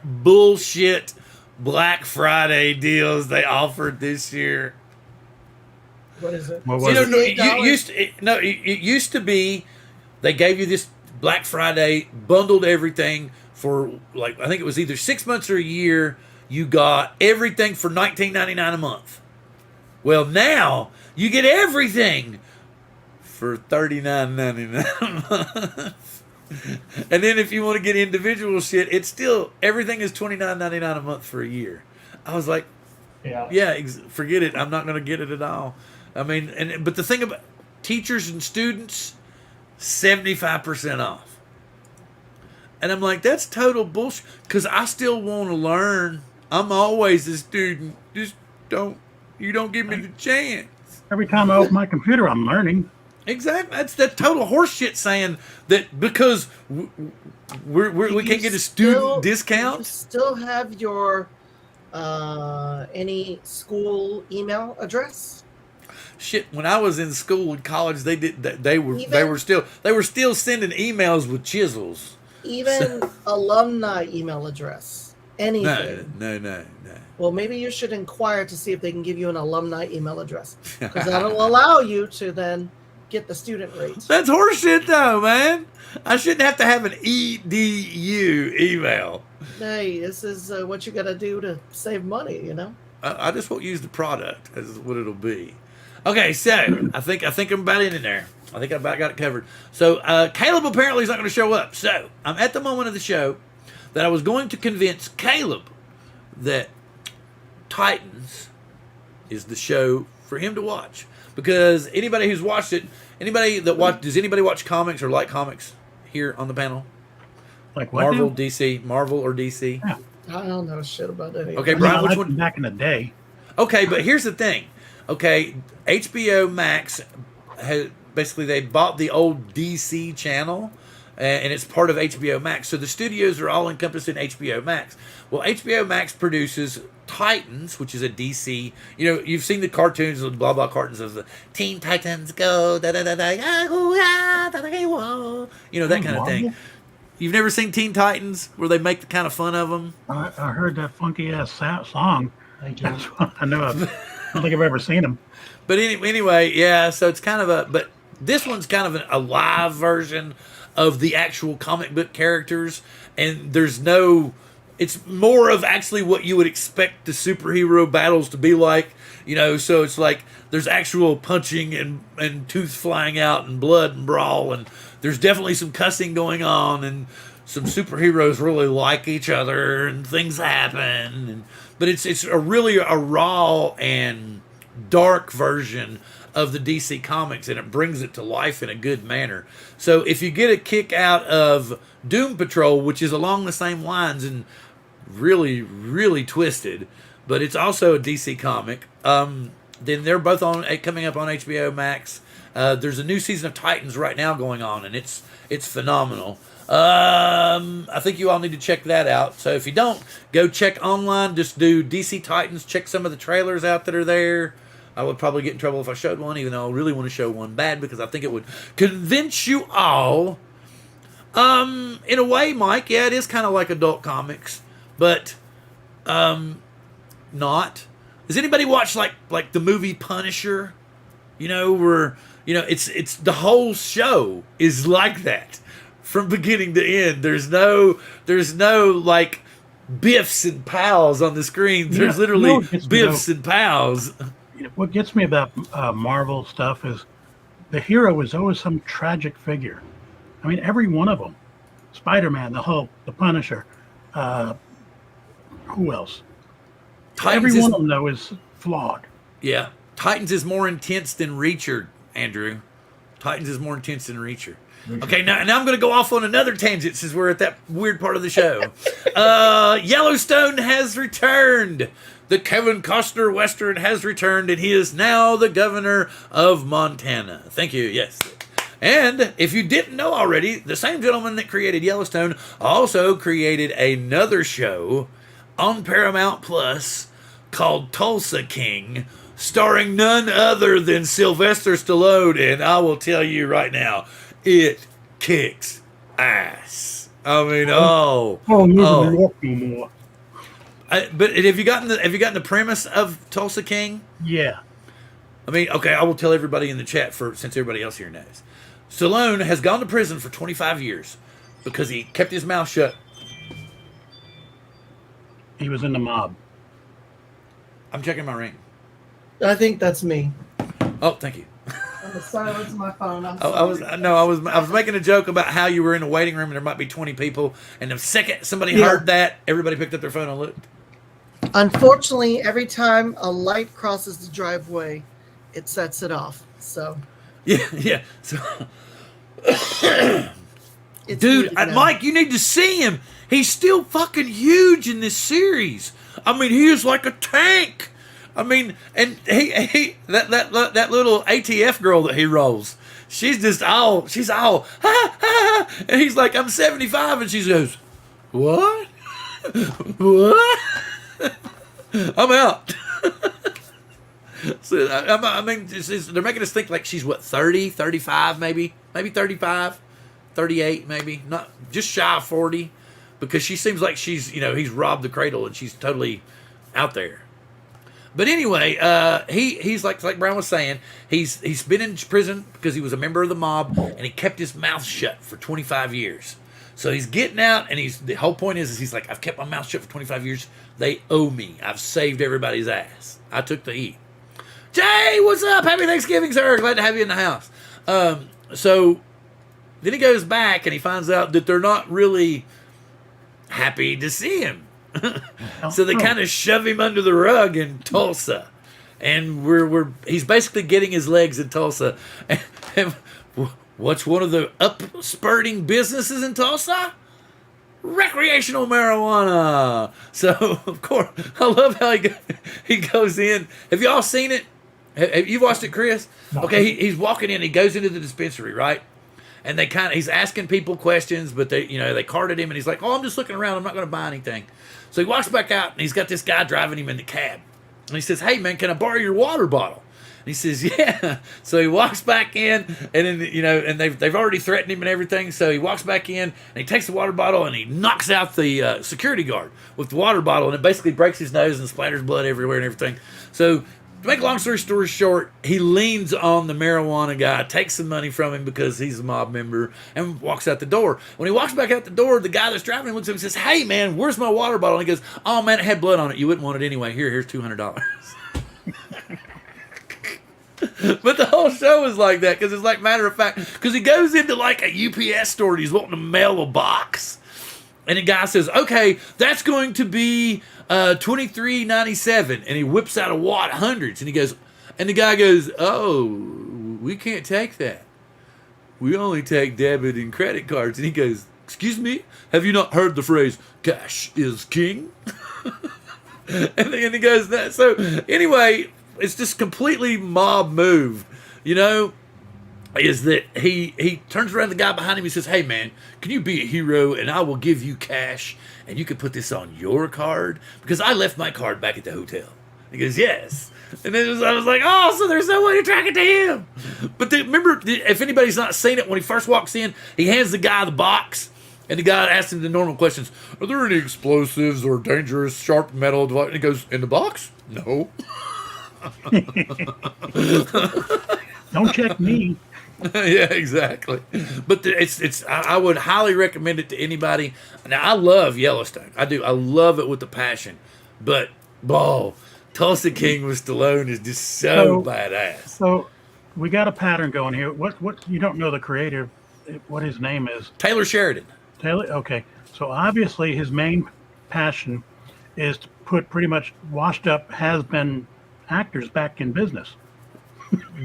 bullshit Black Friday deals they offered this year? What is it? What was It used to be they gave you this Black Friday, bundled everything for, like, I think it was either 6 months or a year. You got everything for $19.99 a month. Well, now you get everything for $39.99 a month. And then if you want to get individual shit, it's still, everything is $29.99 a month for a year. I was like, forget it. I'm not going to get it at all. I mean, but the thing about teachers and students, 75% off. And I'm like, that's total bullshit, because I still want to learn. I'm always a student. Just you don't give me the chance. Every time I open my computer, I'm learning. Exactly. That's that total horseshit saying that because we can't get a student discount. You still have your any school email address? Shit, when I was in school in college, they were still sending emails with chisels. Even alumni email address. Anything. No. Well, maybe you should inquire to see if they can give you an alumni email address, because that'll allow you to then get the student rates. That's horseshit, though, man. I shouldn't have to have an EDU email. Hey, this is what you got to do to save money, you know? I just won't use the product, is what it'll be. Okay, so I think I'm about in there. I think I about got it covered. So Caleb apparently is not going to show up. So I'm at the moment of the show that I was going to convince Caleb that Titans is the show for him to watch, because anybody who's watched it, does anybody watch comics or like comics here on the panel? Like what? Marvel, Now? DC, Marvel or DC? Yeah. I don't know shit about any. Okay, I Brian, which liked one? them back in the day. Okay, but here's the thing. Okay, HBO Max basically they bought the old DC channel, and it's part of HBO Max. So the studios are all encompassed in HBO Max. Well, HBO Max produces Titans, which is a DC. You know, you've seen the cartoons, the blah blah cartoons of the Teen Titans Go, da da da da, you know, that kind of thing. You've never seen Teen Titans where they make the kind of fun of them? I heard that funky ass song. Hey, Joe. That's what I know. I don't think I've ever seen them. But anyway, yeah. So it's kind of but this one's kind of a live version of the actual comic book characters, and it's more of actually what you would expect the superhero battles to be like, you know. So it's like there's actual punching and tooth flying out and blood and brawl, and there's definitely some cussing going on, and some superheroes really like each other, and things happen. But it's really a raw and dark version of the DC Comics, and it brings it to life in a good manner. So if you get a kick out of Doom Patrol, which is along the same lines, and really, really twisted. But it's also a DC comic. Then they're both coming up on HBO Max. There's a new season of Titans right now going on, and it's phenomenal. I think you all need to check that out. So if you don't, go check online. Just do DC Titans. Check some of the trailers out that are there. I would probably get in trouble if I showed one, even though I really want to show one bad because I think it would convince you all. In a way, Mike, yeah, it is kind of like adult comics, but not. Does anybody watch like the movie Punisher? Where it's the whole show is like that from beginning to end. There's no like biffs and pals on the screen. There's literally biffs and pals. What gets me about Marvel stuff is the hero is always some tragic figure. I mean, every one of them. Spider-Man, the Hulk, the Punisher. Who else? Titans every one of them, though, is flawed. Yeah. Titans is more intense than Reacher, Andrew. Titans is more intense than Reacher. Okay, now I'm going to go off on another tangent since we're at that weird part of the show. Yellowstone has returned. The Kevin Costner Western has returned, and he is now the governor of Montana. Thank you, yes. And if you didn't know already, the same gentleman that created Yellowstone also created another show on Paramount Plus called Tulsa King, starring none other than Sylvester Stallone. And I will tell you right now, it kicks ass. I mean, no more. But have you gotten the premise of Tulsa King? Yeah. I mean, okay, I will tell everybody in the chat since everybody else here knows. Stallone has gone to prison for 25 years because he kept his mouth shut. He was in the mob. I'm checking my ring. I think that's me. Oh, thank you. I'm gonna silence my phone. I was making a joke about how you were in a waiting room and there might be 20 people, and the second somebody heard that, everybody picked up their phone and looked. Unfortunately, every time a light crosses the driveway, it sets it off. So. Yeah. So, dude, Mike, you need to see him. He's still fucking huge in this series. I mean, he is like a tank. I mean, and he that little ATF girl that he rolls, she's all, and he's like, I'm 75, and she goes, what? What? I'm out. So, I mean, they're making us think like she's what, 30, 35 maybe 35, 38 maybe, not just shy of 40, because she seems like she's, he's robbed the cradle and she's totally out there. But anyway, he's like Brown was saying, he's been in prison because he was a member of the mob and he kept his mouth shut for 25 years. So he's getting out, and the whole point is he's like, I've kept my mouth shut for 25 years. They owe me. I've saved everybody's ass. I took the heat. Jay, what's up? Happy Thanksgiving, sir. Glad to have you in the house. So then he goes back and he finds out that they're not really happy to see him. So they kind of shove him under the rug in Tulsa. And he's basically getting his legs in Tulsa. And what's one of the upspurting businesses in Tulsa? Recreational marijuana. So, of course, I love how he goes in. Have you all seen it? Have you watched it, Chris? No. Okay, he's walking in. He goes into the dispensary, right? And he's asking people questions, but they carded him, and he's like, oh, I'm just looking around. I'm not going to buy anything. So he walks back out, and he's got this guy driving him in the cab. And he says, hey, man, can I borrow your water bottle? And he says, yeah. So he walks back in, and then, and they've already threatened him and everything. So he walks back in, and he takes the water bottle, and he knocks out the security guard with the water bottle, and it basically breaks his nose and splatters blood everywhere and everything. So to make a long story short, he leans on the marijuana guy, takes some money from him because he's a mob member, and walks out the door. When he walks back out the door, the guy that's driving him looks at him and says, hey, man, where's my water bottle? And he goes, oh, man, it had blood on it. You wouldn't want it anyway. Here's $200. But the whole show is like that because it's like matter of fact, because he goes into like a UPS store and he's wanting to mail a box. And the guy says, okay, that's going to be $23.97. And he whips out a wad of hundreds. And he goes, and the guy goes, oh, we can't take that. We only take debit and credit cards. And he goes, excuse me, have you not heard the phrase, cash is king? and then he goes, that. So anyway, it's just completely mob move, you know, is that he turns around the guy behind him. He says, hey, man, can you be a hero and I will give you cash and you can put this on your card? Because I left my card back at the hotel. He goes, yes. And then I was like, oh, so there's no way to track it to him. But remember, if anybody's not seen it, when he first walks in, he hands the guy the box. And the guy asks him the normal questions. Are there any explosives or dangerous sharp metal device? And he goes, in the box? No. Don't check me. Yeah, exactly. But I would highly recommend it to anybody. Now, I love Yellowstone. I do. I love it with a passion. But, Tulsa King with Stallone is just so badass. So we got a pattern going here. What you don't know the creator, what his name is? Taylor Sheridan. Taylor. Okay. So obviously his main passion is to put pretty much washed up has-been actors back in business.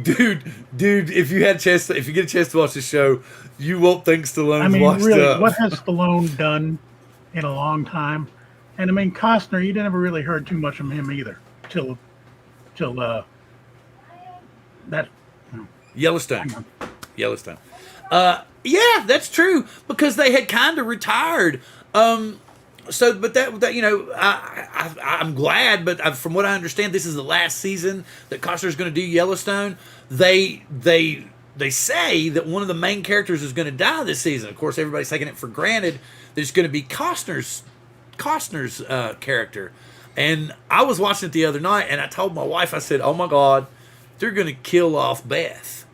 Dude, if you get a chance to watch the show, you won't think Stallone's washed really, up. what has Stallone done in a long time? And I mean, Costner, you never really heard too much from him either, till that. Yellowstone. Yeah, that's true, because they had kind of retired. But that you know, I'm glad. But from what I understand, this is the last season that Costner's going to do Yellowstone. They say that one of the main characters is going to die this season. Of course, everybody's taking it for granted that it's going to be Costner's character. And I was watching it the other night, and I told my wife, I said, "Oh my God, they're going to kill off Beth."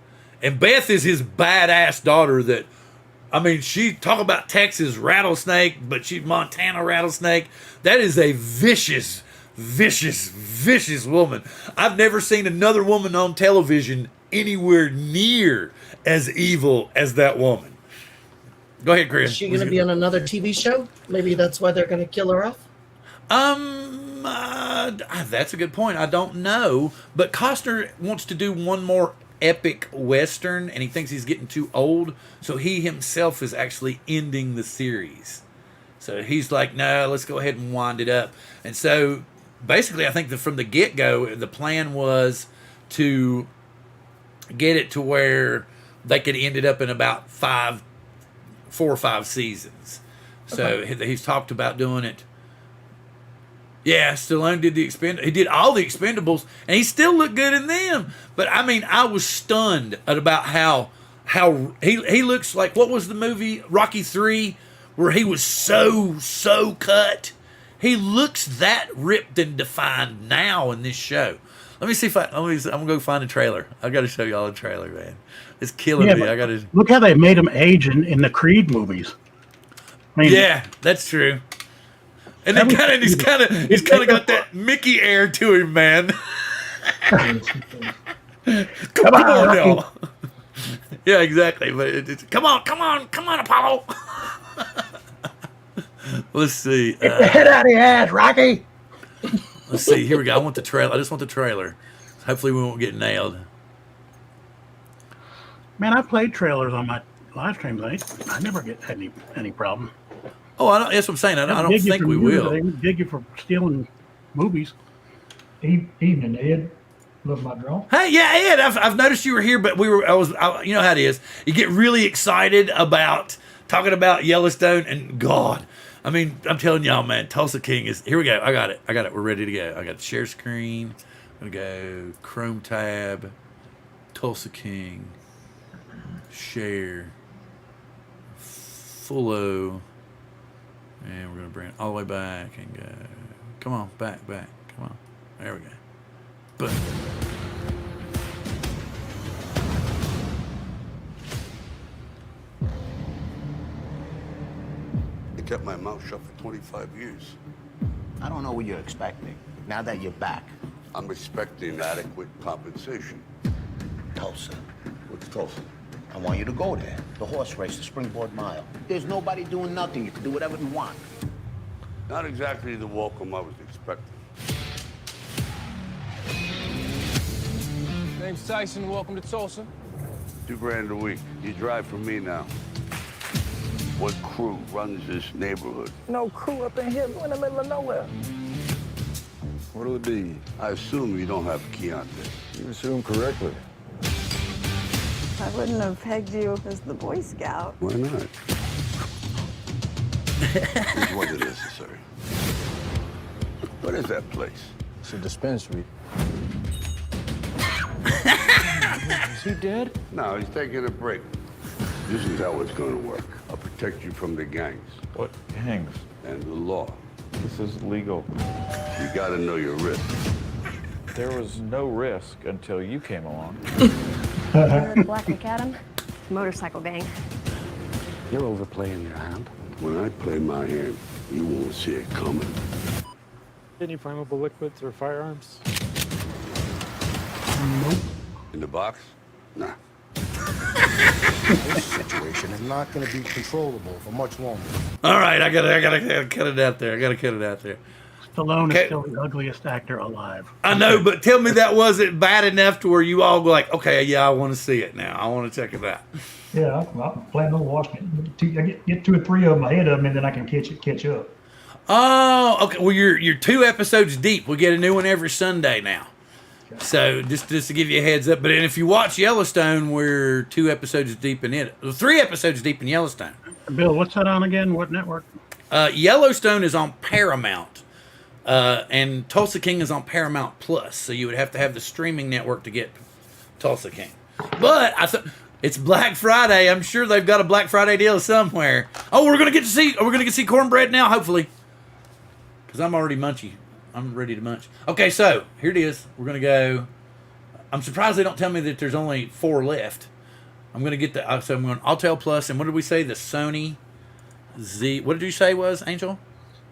And Beth is his badass daughter that, I mean, she talk about Texas rattlesnake, but she's Montana rattlesnake. That is a vicious, vicious, vicious woman. I've never seen another woman on television anywhere near as evil as that woman. Go ahead, Chris. Is she going to be on another TV show? Maybe that's why they're going to kill her off? That's a good point. I don't know. But Costner wants to do one more epic Western, and he thinks he's getting too old, so he himself is actually ending the series. So he's like, no, let's go ahead and wind it up. And so basically, I think that from the get-go, the plan was to get it to where they could end it up in about 4 or 5 seasons. So he's talked about doing it. Yeah, Stallone did he did all the Expendables, and he still looked good in them. But I mean, I was stunned at about how he looks like. What was the movie Rocky 3, where he was so cut? He looks that ripped and defined now in this show. Let me see if I'm gonna go find a trailer. I got to show y'all a trailer, man. It's killing me. I got to look how they made him age in the Creed movies. I mean, yeah, that's true. And then he's kind of got that Mickey air to him, man. Come on, y'all. Yeah, exactly. But come on, Apollo. Let's see. Get the head out of your ass, Rocky. Let's see. Here we go. I want the trailer. I just want the trailer. Hopefully, we won't get nailed. Man, I played trailers on my live streams. I never had any problem. Oh, that's what I'm saying. I don't think we will. They dig you for stealing movies. Evening, Ed. Love my draw. Hey, yeah, Ed. I've noticed you were here, but you know how it is. You get really excited about talking about Yellowstone, and God, I mean, I'm telling y'all, man, Tulsa King is. Here we go. I got it. We're ready to go. I got the share screen. I'm gonna go Chrome tab, Tulsa King, share, follow. And we're going to bring it all the way back and go. Come on, back. Come on. There we go. Boom. I kept my mouth shut for 25 years. I don't know what you're expecting. Now that you're back. I'm expecting adequate compensation. Tulsa. What's Tulsa? I want you to go there. The horse race, the Springboard Mile. There's nobody doing nothing. You can do whatever you want. Not exactly the welcome I was expecting. Name's Tyson. Welcome to Tulsa. $2 grand a week. You drive for me now. What crew runs this neighborhood? No crew up in here. We're in the middle of nowhere. What'll it be? I assume you don't have a key on this. You assume correctly. I wouldn't have pegged you as the Boy Scout. Why not? It wasn't necessary. What is that place? It's a dispensary. Is he dead? No, he's taking a break. This is how it's going to work. I'll protect you from the gangs What gangs? and the law. This is legal. You got to know your risk. There was no risk until you came along. Black Macadam, motorcycle gang. You're overplaying your hand. When I play my hand, you won't see it coming. Any flammable liquids or firearms? In the box? Nah. This situation is not going to be controllable for much longer. All right, I gotta cut it out there. I gotta cut it out there. Stallone Okay. is still the ugliest actor alive. I know, but tell me that wasn't bad enough to where you all go like, okay, yeah, I want to see it now. I want to check it out. Yeah, I'm planning on watching it. I get 2 or 3 of them ahead of them, and then I can catch up. Oh, okay. Well, you're 2 episodes deep. We get a new one every Sunday now. So just to give you a heads up. But if you watch Yellowstone, we're 2 episodes deep in it. 3 episodes deep in Yellowstone. Bill, what's that on again? What network? Yellowstone is on Paramount, and Tulsa King is on Paramount Plus. So you would have to have the streaming network to get Tulsa King. But I thought it's Black Friday. I'm sure they've got a Black Friday deal somewhere. Oh, we're gonna get to see cornbread now, hopefully, because I'm already munchy. I'm ready to munch. Okay, so here it is. We're gonna go. I'm surprised they don't tell me that there's only 4 left. I'm gonna get the. So I'm going Altel Plus, and what did we say? The Sony Z. What did you say was Angel?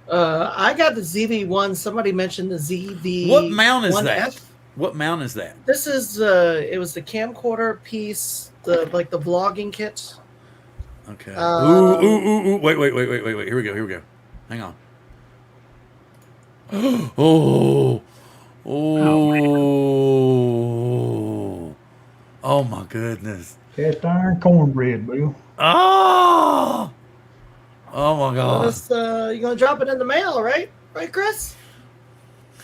I got the ZV-1. Somebody mentioned the ZV. What mount is 1F. that? What mount is that? This is it was the camcorder piece, the vlogging kit. Okay. Ooh. Wait. Here we go. Hang on. Oh my goodness. Cast iron cornbread, Bill. Oh my God. You're gonna drop it in the mail, right? Right, Chris?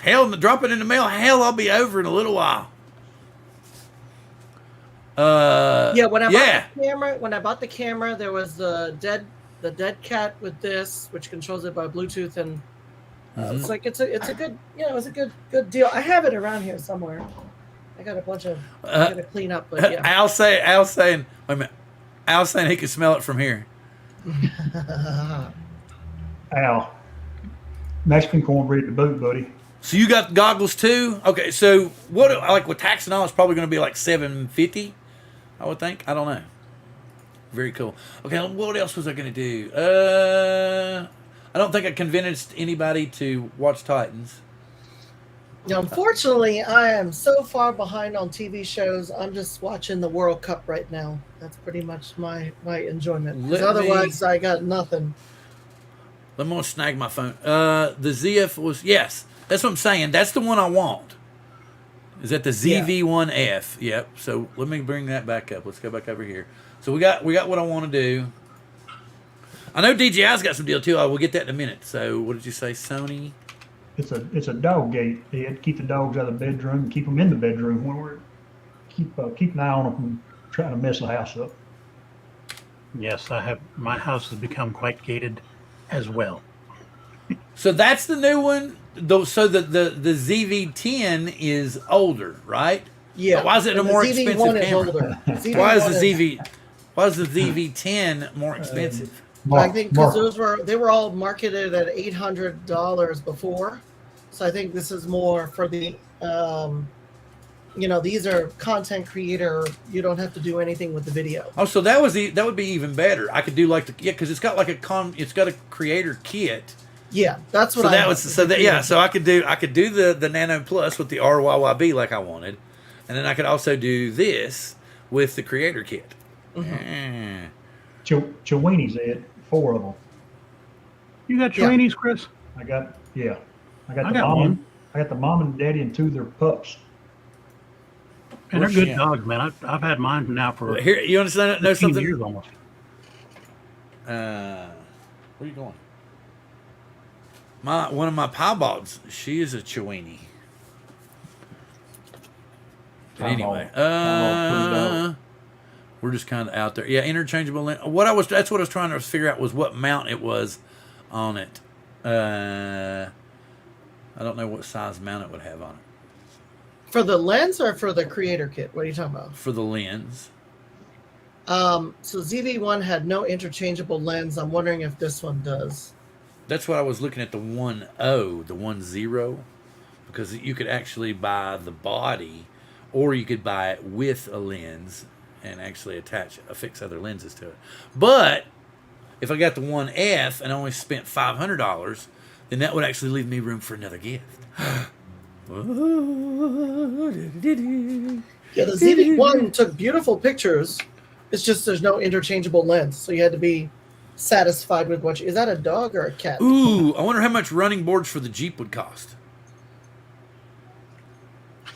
Hell, drop it in the mail. Hell, I'll be over in a little while. Yeah, when I bought the camera, there was the dead cat with this, which controls it by Bluetooth, and it's like it's a good good deal. I have it around here somewhere. I got a bunch of I gotta clean up, but yeah. Al's saying, wait a minute. Al's saying he can smell it from here. Al, Mexican cornbread to boot, buddy. So you got goggles too? Okay, so what? Like with tax and all, it's probably going to be like $750, I would think. I don't know. Very cool. Okay, what else was I going to do? I don't think I convinced anybody to watch Titans. Now, unfortunately, I am so far behind on TV shows. I'm just watching the World Cup right now. That's pretty much my enjoyment. 'Cause otherwise, I got nothing. I'm going to snag my phone. The ZF was, yes, that's what I'm saying. That's the one I want. Is that the ZV1F? Yep. So let me bring that back up. Let's go back over here. So we got what I want to do. I know DJI's got some deal too. I will get that in a minute. So what did you say, Sony? It's a dog gate. They had to keep the dogs out of the bedroom and keep them in the bedroom when we're keep an eye on them from trying to mess the house up. Yes, my house has become quite gated as well. So that's the new one. So the ZV10 is older, right? Yeah. Why is it a more expensive camera? Older. Why is the ZV10 more expensive? I think because they were all marketed at $800 before, so I think this is more for the these are content creator. You don't have to do anything with the video. Oh, so that would be even better. I could do because it's got it's got a creator kit. Yeah, that's what. So I could do the Nano Plus with the RYYB like I wanted, and then I could also do this with the creator kit. Mm-hmm. Chewini's Ed, 4 of them. You got Chewini's, Chris? I got the mom. One. I got the mom and daddy and 2 of their pups. And they're good dogs, man. I've had mine now for here. You understand? Know something? Years almost. Where are you going? One of my piebalds, she is a Chiweenie. But anyway, we're just kind of out there. Yeah, interchangeable lens. That's what I was trying to figure out was what mount it was on it. I don't know what size mount it would have on it. For the lens or for the creator kit? What are you talking about? For the lens. So ZV-1 had no interchangeable lens. I'm wondering if this one does. That's what I was looking at, the 1.0, the 1.0, because you could actually buy the body, or you could buy it with a lens and actually affix other lenses to it. But if I got the 1F and only spent $500, then that would actually leave me room for another gift. Yeah, the ZV-1 took beautiful pictures. It's just there's no interchangeable lens, so you had to be satisfied with what is that a dog or a cat? Ooh, I wonder how much running boards for the Jeep would cost.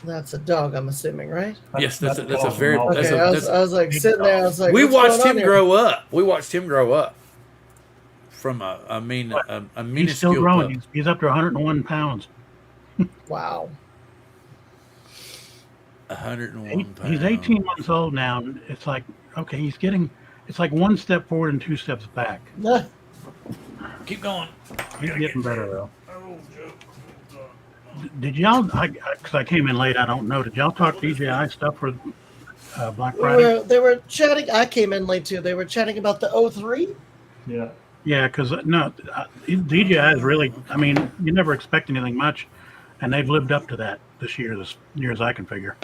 That's a dog, I'm assuming, right? Yes, that's a very. Okay, I was like sitting there. I was like, we what's watched going on him here? grow up. We watched him grow up from a minuscule. He's still growing. He's up to 101 pounds. Wow. 101 pounds. He's 18 months old now. And it's like, okay, it's like one step forward and two steps back. Keep going. He's getting better though. Did y'all? Because I came in late. I don't know. Did y'all talk DJI stuff for Black Friday? They were chatting. I came in late too. They were chatting about the 03. Yeah. Yeah, because no, DJI is really. I mean, you never expect anything much, and they've lived up to that this year, as near as I can figure.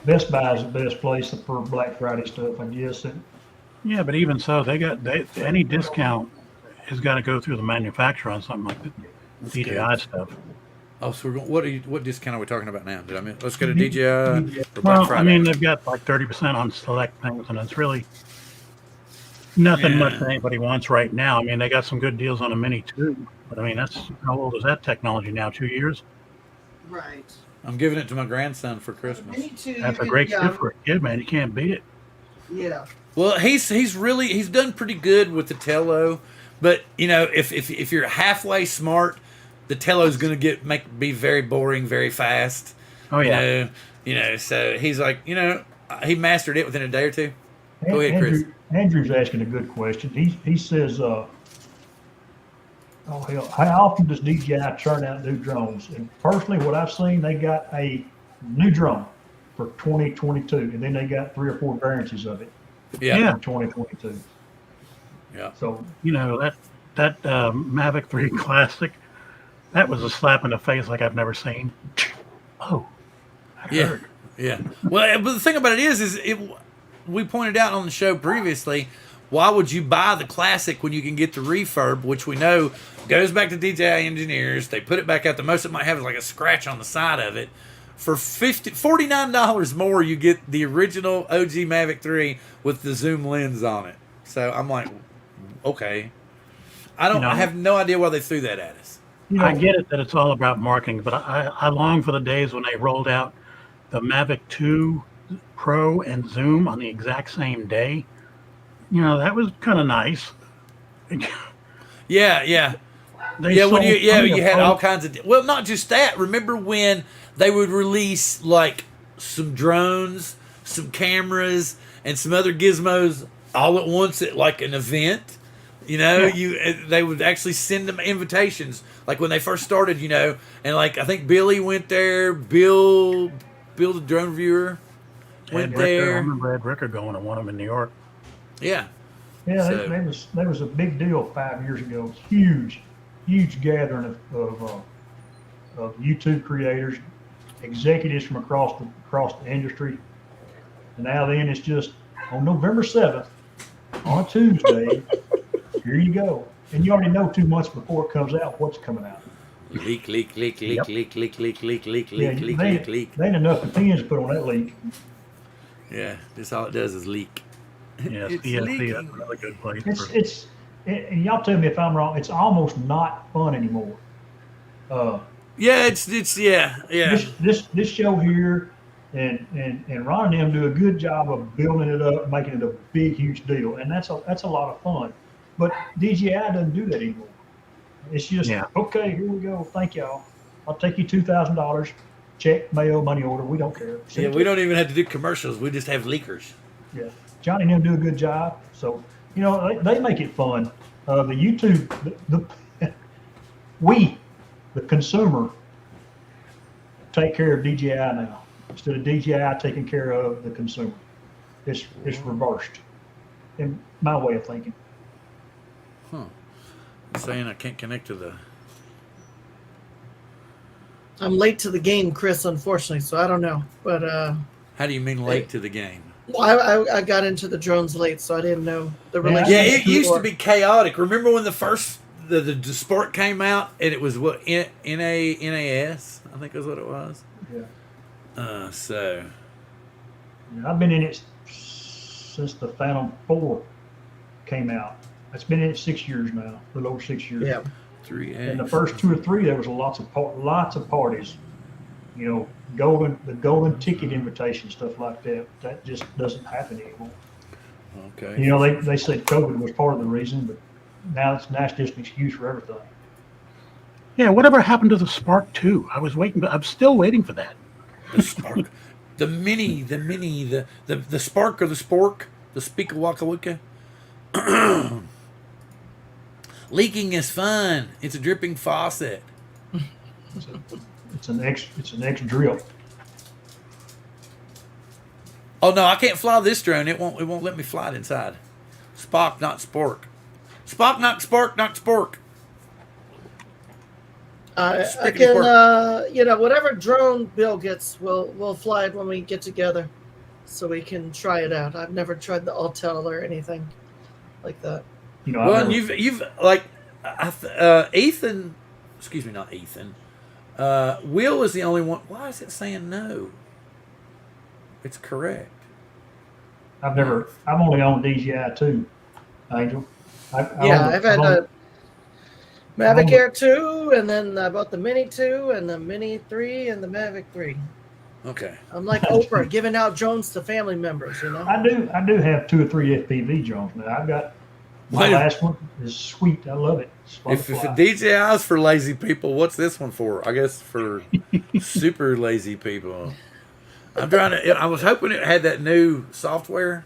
Best Buy is the best place for Black Friday stuff, I guess. Yeah, but even so, any discount has got to go through the manufacturer on something like the DJI stuff. Oh, so what discount are we talking about now? Did I miss? Let's go to DJI for Black Well, Friday. I mean, they've got like 30% on select things, and it's really nothing much that anybody wants right now. I mean, they got some good deals on a Mini 2, but I mean, how old is that technology now? 2 years? Right. I'm giving it to my grandson for Christmas. That's a great gift for a kid, man. You can't beat it. Yeah. Well, he's done pretty good with the Tello, but you know, if you're halfway smart, the Tello's going to be very boring very fast. Oh yeah. You know, so he's like, you know, he mastered it within a day or two. Go ahead, Chris. Andrew's asking a good question. He says, oh hell, how often does DJI turn out new drones? And personally, what I've seen, they got a new drone for 2022, and then they got 3 or 4 variances of it. Yeah. For 2022. Yeah. So you know that Mavic 3 Classic, that was a slap in the face like I've never seen. Oh. Yeah. Yeah. Well, but the thing about it is we pointed out on the show previously, why would you buy the Classic when you can get the refurb, which we know goes back to DJI engineers. They put it back out. The most it might have is like a scratch on the side of it. For $49 more, you get the original OG Mavic 3 with the zoom lens on it. So I'm like, okay. I have no idea why they threw that at us. I get it that it's all about marketing, but I long for the days when they rolled out the Mavic 2 Pro and Zoom on the exact same day. You know, that was kind of nice. Yeah. You had all kinds of. Well, not just that. Remember when they would release like some drones, some cameras, and some other gizmos all at once at like an event? You know, they would actually send them invitations, like when they first started. You know, and like I think Billy went there. Bill the drone viewer went there. I remember Ed Ricker going to one of them in New York. Yeah. Yeah, there was a big deal 5 years ago. Huge gathering of YouTube creators, executives from across the industry. And now then it's just on November 7th, on a Tuesday, here you go. And you already know 2 months before it comes out what's coming out. Leak. Yeah, they ain't enough opinions to put on that leak. Yeah, just all it does is leak. Yes, ESC, that's another good place. And y'all tell me if I'm wrong, it's almost not fun anymore. Yeah, it's. This show here, And Ron and them do a good job of building it up, making it a big, huge deal, and that's a lot of fun. But DJI doesn't do that anymore. It's just okay. Here we go. Thank y'all. I'll take you $2,000. Check, mail, money order. We don't care. Yeah, we don't even have to do commercials. We just have leakers. Yeah, Johnny and them do a good job. So they make it fun. The YouTube, we, the consumer, take care of DJI now instead of DJI taking care of the consumer. It's reversed, in my way of thinking. Huh? I'm saying I can't connect to the. I'm late to the game, Chris, unfortunately, so I don't know. But how do you mean late to the game? Well, I got into the drones late, so I didn't know the relationship. Yeah, it used to be chaotic. Remember when the first the sport came out and it was what NAS, I think is what it was. Yeah. So. Yeah, I've been in it since the Phantom 4 came out. It's been in it 6 years now, a little over 6 years. Yeah. 3A. And the first 2 or 3, there was lots of parties. The golden ticket invitation, stuff like that. That just doesn't happen anymore. Okay. They said COVID was part of the reason, but now it's just an excuse for everything. Yeah, whatever happened to the Spark 2? I'm still waiting for that. The Spark, the mini, the Spark or the Spork, the Speaker Waka Waka. Leaking is fun. It's a dripping faucet. It's an X drill. Oh no, I can't fly this drone. It won't let me fly it inside. Spock, not Spork. Spock, not Spork, not Spork. I can, whatever drone Bill gets, we'll fly it when we get together, so we can try it out. I've never tried the Altel or anything like that. Well, you've like Ethan. Excuse me, not Ethan. Will is the only one. Why is it saying no? It's correct. I've only owned DJI 2, Angel. I've had a Mavic Air 2, and then I bought the Mini 2, and the Mini 3, and the Mavic 3. Okay. I'm like Oprah, giving out drones to family members, I do have 2 or 3 FPV drones now. I've got my last one is sweet. I love it. If a DJI is for lazy people, what's this one for? I guess for super lazy people. I'm trying to. I was hoping it had that new software.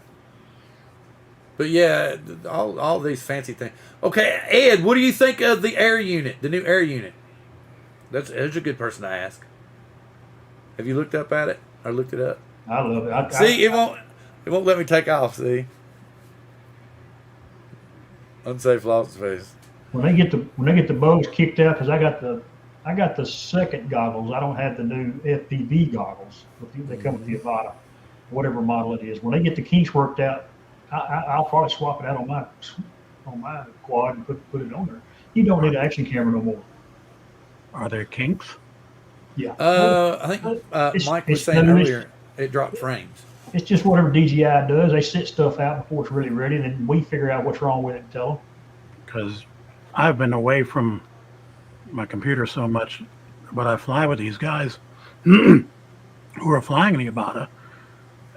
But yeah, all these fancy things. Okay, Ed, what do you think of the air unit, the new air unit? That's a good person to ask. Have you looked up at it or looked it up? I love it. See, it won't let me take off. See, unsafe lost space. When they get the bows kicked out, because I got the second goggles. I don't have the new FPV goggles. They come with the Avata, whatever model it is. When they get the kinks worked out, I'll probably swap it out on my quad and put it on there. You don't need an action camera no more. Are there kinks? Yeah. I think Mike was saying earlier it dropped frames. It's just whatever DJI does. They set stuff out before it's really ready, and then we figure out what's wrong with it and tell them. Because I've been away from my computer so much, but I fly with these guys who are flying the Avata,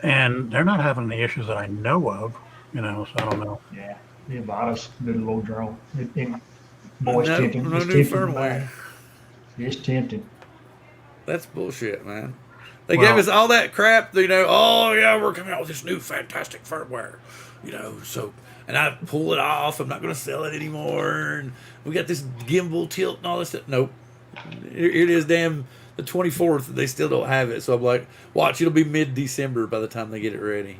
and they're not having any issues that I know of, so I don't know. Yeah, the Avata's a good little drone. It's tempting. No new firmware. It's tempting. That's bullshit, man. They gave us all that crap, oh yeah, we're coming out with this new fantastic firmware, so, and I pull it off, I'm not going to sell it anymore, and we got this gimbal tilt and all this stuff. Nope. Here it is, the 24th, they still don't have it, so I'm like, watch, it'll be mid-December by the time they get it ready.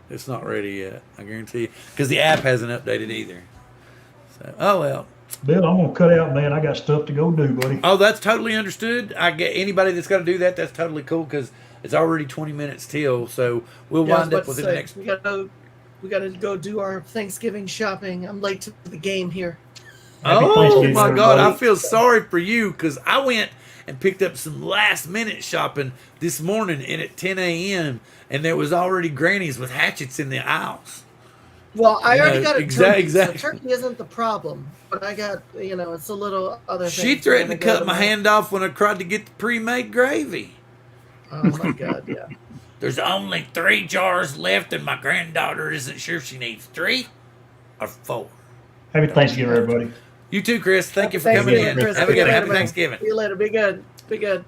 It's not ready yet, I guarantee you, because the app hasn't updated either. So, oh well. Bill, I'm gonna cut out, man. I got stuff to go do, buddy. Oh, that's totally understood. I get anybody that's got to do that. That's totally cool because it's already 20 minutes till. So we'll wind up with the next. We gotta go do our Thanksgiving shopping. I'm late to the game here. Oh my God, I feel sorry for you because I went and picked up some last minute shopping this morning and at 10 a.m. and there was already grannies with hatchets in the aisles. Well, I already got a turkey. Exactly. So turkey isn't the problem, but I got, it's a little other thing. She threatened to cut my hand off when I tried to get the pre-made gravy. Oh my God, yeah. There's only 3 jars left, and my granddaughter isn't sure if she needs 3 or 4. Happy Thanksgiving, everybody. You too, Chris. Thank you for Thanksgiving, coming in. Chris. Have a good See you happy later, man. Thanksgiving. See you later. Be good. Be good.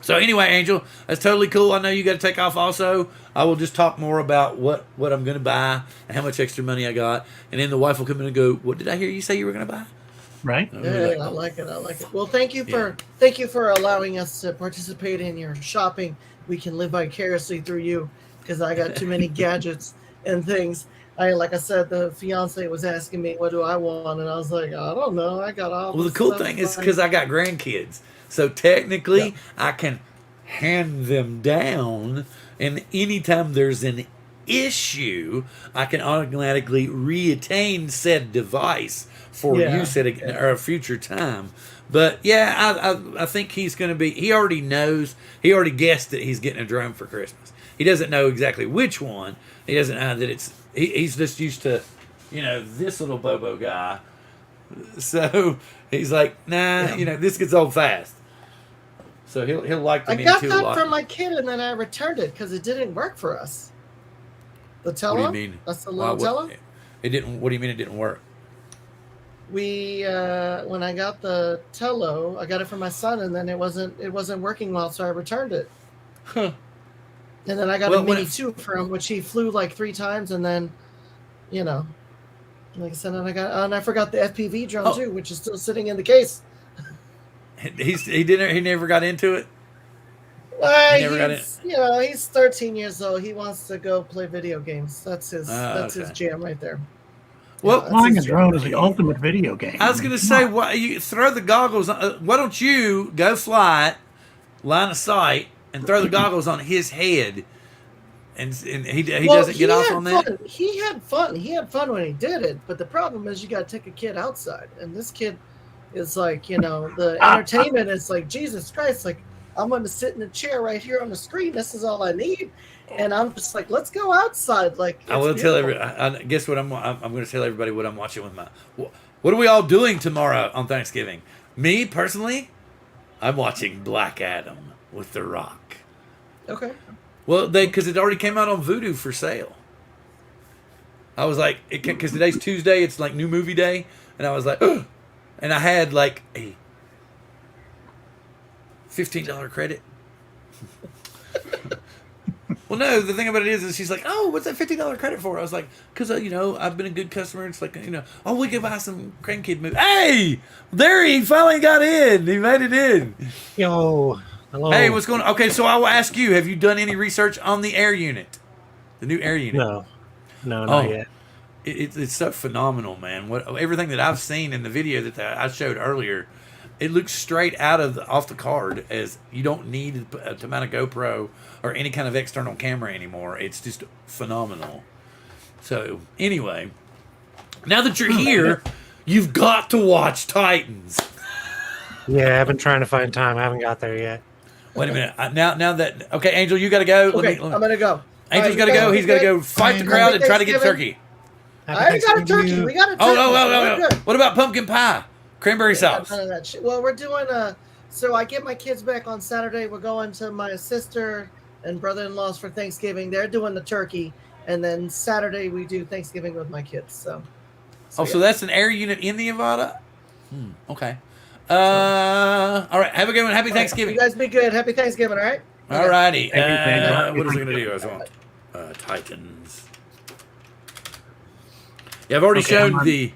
So anyway, Angel, that's totally cool. I know you got to take off also. I will just talk more about what I'm going to buy and how much extra money I got. And then the wife will come in and go, what did I hear you say you were going to buy? Right? Yeah, I like it. I like it. Well, thank you for allowing us to participate in your shopping. We can live vicariously through you because I got too many gadgets and things. Like I said, the fiance was asking me, what do I want? And I was like, I don't know. I got all Well, the this cool stuff thing is fine. because I got grandkids. So technically, I can hand them down. And anytime there's an issue, I can automatically reattain said device for use at a future time. But yeah, I think he's going to be. He already knows. He already guessed that he's getting a drone for Christmas. He doesn't know exactly which one. He doesn't know that it's. He's just used to, this little Bobo guy. So he's like, nah, this gets old fast. So he'll like the I Mini got 2 a that lot. for my kid, and then I returned it because it didn't work for us. The Tello? What do you mean? That's the little Tello? It didn't. What do you mean it didn't work? We when I got the Tello, I got it for my son, and then it wasn't working well, so I returned it. Huh. And then I got a Mini 2 for him, which he flew like 3 times, and then, like I said, and I forgot the FPV drone too, which is still sitting in the case. He never got into it. He's 13 years old. He wants to go play video games. That's his jam right there. Well, flying a drone is the ultimate video game. I was going to say, why you throw the goggles on? Why don't you go fly it, line of sight, and throw the goggles on his head, and he doesn't get off on that. He had fun. He had fun when he did it. But the problem is, you got to take a kid outside, and this kid is like, the entertainment is like, Jesus Christ, like I'm going to sit in a chair right here on the screen. This is all I need. And I'm just like, let's go outside. Like I will tell everybody. Guess what? I'm going to tell everybody what I'm watching with my. What are we all doing tomorrow on Thanksgiving? Me personally, I'm watching Black Adam with The Rock. Okay. Well, because it already came out on Vudu for sale. I was like, because today's Tuesday, it's like new movie day, and I was like, ugh. And I had like a $15 credit. Well, no, the thing about it is she's like, oh, what's that $50 credit for? I was like, because, I've been a good customer. It's like, oh, we can buy some grandkid movie. Hey, there he finally got in. He made it in. Yo, hello. Hey, what's going on? Okay, so I will ask you, have you done any research on the air unit? The new air unit? No, not yet. It's so phenomenal, man. Everything that I've seen in the video that I showed earlier, it looks straight off the card, as you don't need to mount a GoPro or any kind of external camera anymore. It's just phenomenal. So anyway, now that you're here, you've got to watch Titans. Yeah, I've been trying to find time. I haven't got there yet. Wait a minute. Now that okay, Angel, you got to go. Okay, I'm gonna go. Angel's got to go. He's got to go fight the crowd and try to get turkey. I already got a turkey. We got a turkey. Oh. What about pumpkin pie? Cranberry sauce. None of that shit. Well, we're doing so I get my kids back on Saturday. We're going to my sister and brother-in-law's for Thanksgiving. They're doing the turkey, and then Saturday we do Thanksgiving with my kids. So so that's an air unit in the Nevada? Okay. All right. Have a good one. Happy Thanksgiving. You guys be good. Happy Thanksgiving, all right? All righty. What is it going to do? I want Titans. Yeah, I've already shown the...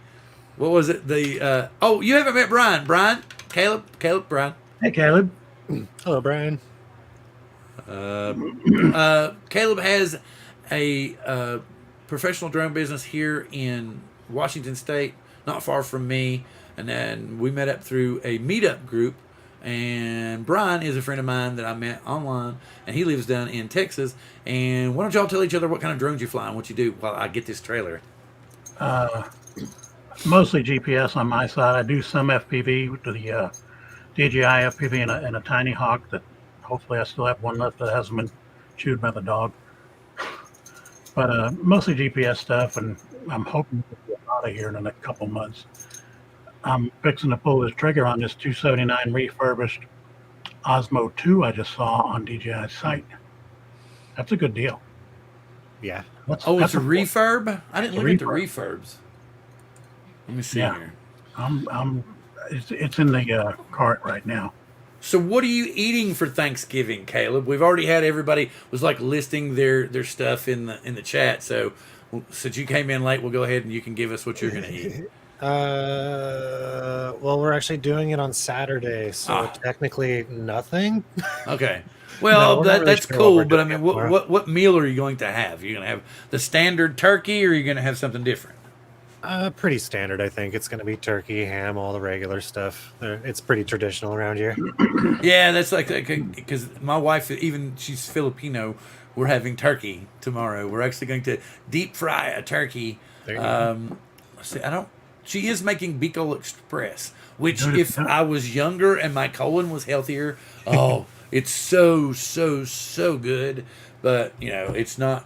What was it? You haven't met Brian. Brian? Caleb, Brian. Hey, Caleb. Hello, Brian. Caleb has a professional drone business here in Washington State, not far from me. And then we met up through a meetup group. And Brian is a friend of mine that I met online, and he lives down in Texas. And why don't y'all tell each other what kind of drones you fly and what you do while I get this trailer? Mostly GPS on my side. I do some FPV to the DJI FPV and a tiny hawk that hopefully I still have one left that hasn't been chewed by the dog. But mostly GPS stuff, and I'm hoping to get out of here in the next couple months. I'm fixing to pull this trigger on this 279 refurbished Osmo 2 I just saw on DJI's site. That's a good deal. Yeah. That's Oh, it's a a refurb? I didn't look at the refurb. refurbs. Let me see Yeah. here. It's in the cart right now. So what are you eating for Thanksgiving, Caleb? We've already had everybody was like listing their stuff in the chat. So since you came in late, we'll go ahead and you can give us what you're going to eat. Well, we're actually doing it on Saturday, so technically nothing. Okay. Well, No, we're not really that's sure what cool, we're but I doing mean, tomorrow. what meal are you going to have? You're going to have the standard turkey, or are you going to have something different? Pretty standard, I think. It's going to be turkey, ham, all the regular stuff. It's pretty traditional around here. Yeah, that's like because my wife, even she's Filipino. We're having turkey tomorrow. We're actually going to deep fry a turkey. There you go. See, she is making Bicol Express, which if I was younger and my colon was healthier, it's so good. But it's not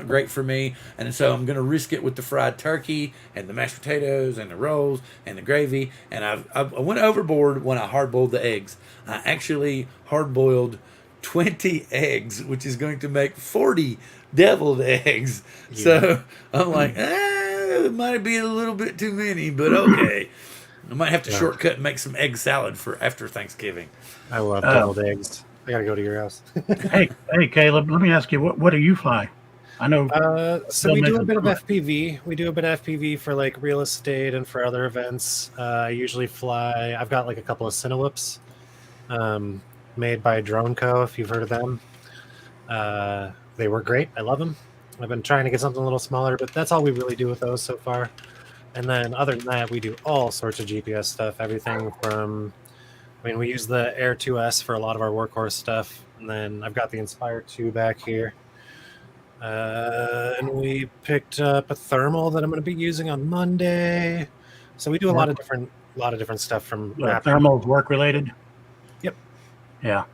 great for me, and so I'm going to risk it with the fried turkey and the mashed potatoes and the rolls and the gravy. And I went overboard when I hard-boiled the eggs. I actually hard-boiled 20 eggs, which is going to make 40 deviled eggs. Yeah. So I'm like, it might be a little bit too many, but okay. I might have to shortcut and make some egg salad for after Thanksgiving. I love deviled eggs. I got to go to your house. hey, Caleb, let me ask you, what do you fly? I know. So we do a bit of FPV. We do a bit of FPV for like real estate and for other events. I usually fly. I've got like a couple of Cinewhoops, made by Drone Co. If you've heard of them, they work great. I love them. I've been trying to get something a little smaller, but that's all we really do with those so far. And then other than that, we do all sorts of GPS stuff. Everything from, we use the Air 2S for a lot of our workhorse stuff, and then I've got the Inspire 2 back here. And we picked up a thermal that I'm going to be using on Monday. So we do a lot of different stuff from thermals work related. Yep. Yeah.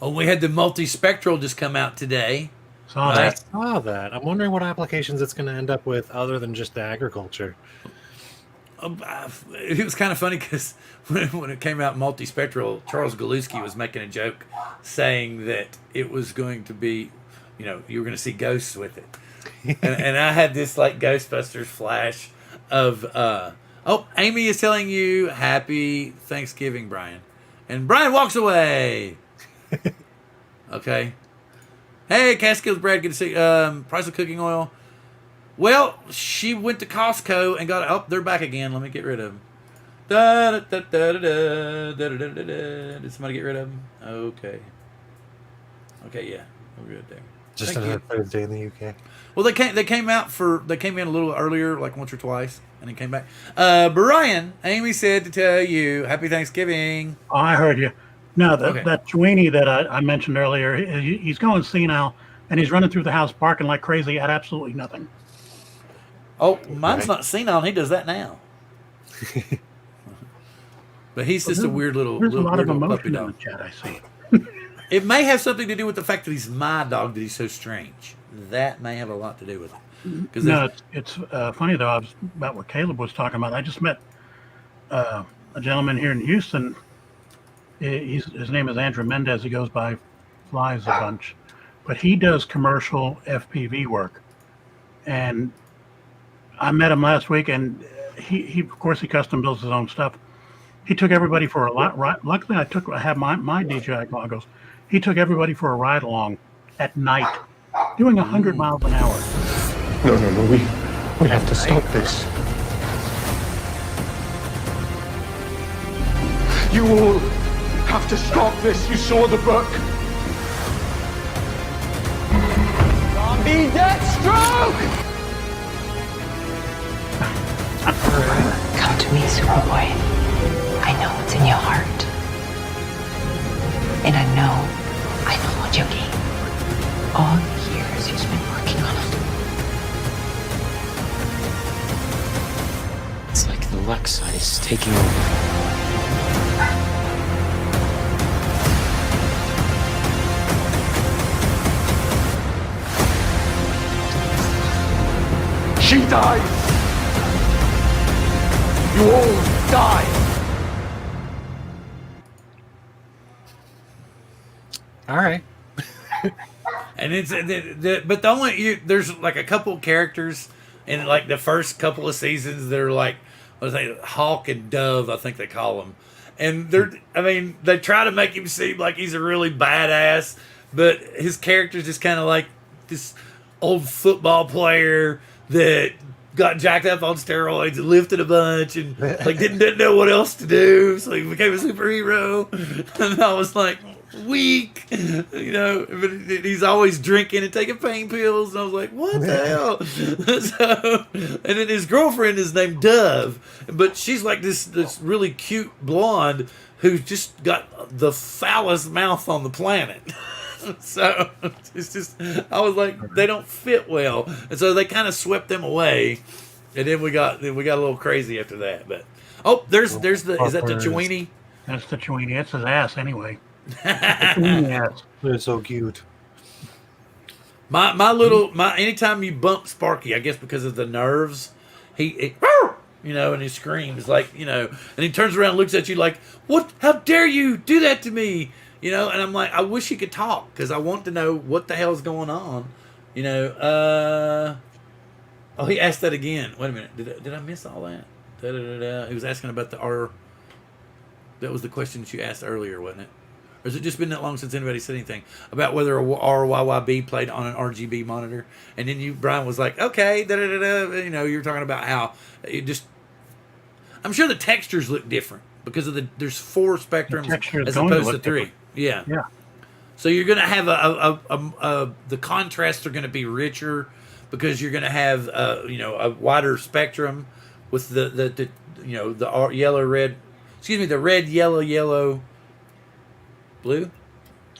Oh, we had the multispectral just come out today. I saw that. I'm wondering what applications it's going to end up with other than just the agriculture. It was kind of funny because when it came out multispectral, Charles Galuski was making a joke saying that it was going to be, you were going to see ghosts with it. and I had this like Ghostbusters flash of, Amy is telling you happy Thanksgiving, Brian. And Brian walks away. Okay. Hey, Catskills Brad, good to see you. Price of cooking oil. Well, she went to Costco and got they're back again. Let me get rid of them. Did somebody get rid of them? Okay, yeah, we're good there. Just another Thursday in the UK. Well, they came in a little earlier, like once or twice, and then came back. Brian, Amy said to tell you happy Thanksgiving. Oh, I heard you. No, that Sweeney that I mentioned earlier, he's going senile, and he's running through the house barking like crazy at absolutely nothing. Oh, mine's not senile. He does that now. But he's just a weird little. There's a lot of puppy emotion in dog. the chat, I see. It may have something to do with the fact that he's my dog, that he's so strange. That may have a lot to do with it. No, it's funny though. About what Caleb was talking about. I just met a gentleman here in Houston. His name is Andrew Mendez. He goes by Flies a bunch, but he does commercial FPV work. And I met him last week, and he of course he custom builds his own stuff. He took everybody for a lot. Luckily, I have my DJI goggles. He took everybody for a ride along at night, doing 100 miles an hour. No, we have to stop this. You all have to stop this. You saw the book. Zombie Deathstroke! Come to me, Superboy. I know what's in your heart. And I know what you gained. All the years you've been working on it. It's like the Lexa is taking over. She dies. You all die. All right. And it's but the only there's like a couple characters in like the first couple of seasons that are like what was they Hawk and Dove, I think they call them, and they try to make him seem like he's a really badass, but his character's just kind of like this old football player that got jacked up on steroids and lifted a bunch and like didn't know what else to do, so he became a superhero. And I was like, weak, but he's always drinking and taking pain pills, and I was like, what the hell? So, and then his girlfriend is named Dove, but she's like this really cute blonde who's just got the foulest mouth on the planet. So it's just, I was like, they don't fit well, and so they kind of swept them away, and then we got a little crazy after that. But there's is that the Chewini? That's the Chewini. It's his ass anyway. It's so cute. My anytime you bump Sparky, I guess because of the nerves, he and he screams like, and he turns around and looks at you like, what? How dare you do that to me? And I'm like, I wish he could talk because I want to know what the hell's going on. He asked that again. Wait a minute. Did I miss all that? He was asking about the R. That was the question that you asked earlier, wasn't it? Or has it just been that long since anybody said anything about whether a RYYB played on an RGB monitor? And then Brian was like, okay, you were talking about how it just. I'm sure the textures look different because of there's 4 spectrums as opposed to 3. Yeah. So you're going to have the contrasts are going to be richer because you're going to have a wider spectrum with the yellow red. Excuse me, the red yellow blue.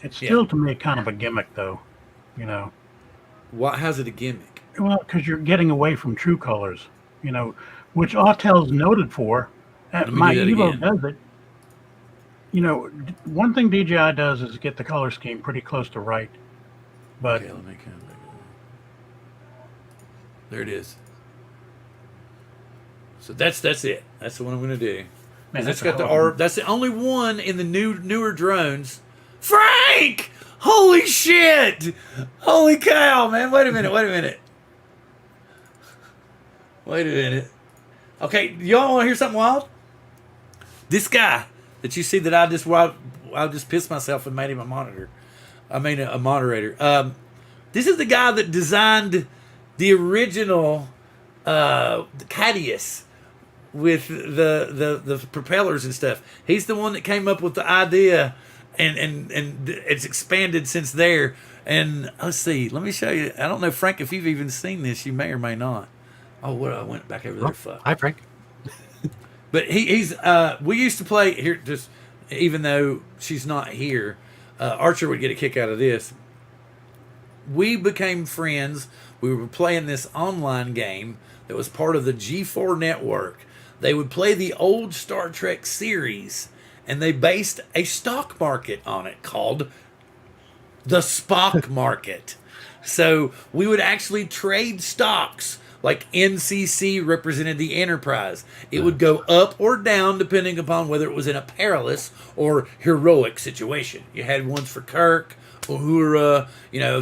It's still to me kind of a gimmick though, How's it a gimmick? Well, because you're getting away from true colors, which Autel's noted for. My Evo does it. One thing DJI does is get the color scheme pretty close to right. But okay, let me count. There it is. So that's it. That's the one I'm going to do. Man, it's got the R. That's the only one in the newer drones. Frank! Holy shit! Holy cow, man! Wait a minute. Okay, y'all want to hear something wild? This guy that you see that I just pissed myself and made him a monitor. I mean a moderator. This is the guy that designed the original Cadius with the propellers and stuff. He's the one that came up with the idea, and it's expanded since there. And let's see, let me show you. I don't know, Frank, if you've even seen this. You may or may not. Oh, what? I went back over there. Fuck. Hi, Frank. But he's we used to play here, just even though she's not here. Archer would get a kick out of this. We became friends. We were playing this online game that was part of the G4 network. They would play the old Star Trek series, and they based a stock market on it called the Spock market. So we would actually trade stocks. Like NCC represented the Enterprise. It would go up or down depending upon whether it was in a perilous or heroic situation. You had ones for Kirk, Uhura,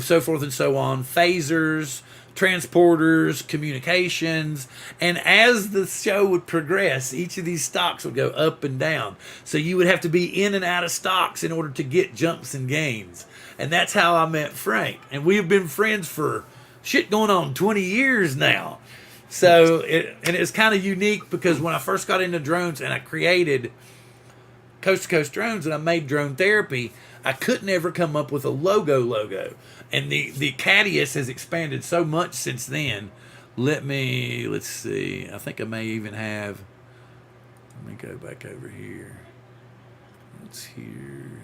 so forth and so on. Phasers, transporters, communications. And as the show would progress, each of these stocks would go up and down. So you would have to be in and out of stocks in order to get jumps and gains. And that's how I met Frank. And we've been friends for going on 20 years now. So it's kind of unique because when I first got into drones and I created Coast to Coast Drones and I made Drone Therapy, I couldn't ever come up with a logo. And the Cadius has expanded so much since then. Let's see. I think I may even have, let me go back over here. It's here.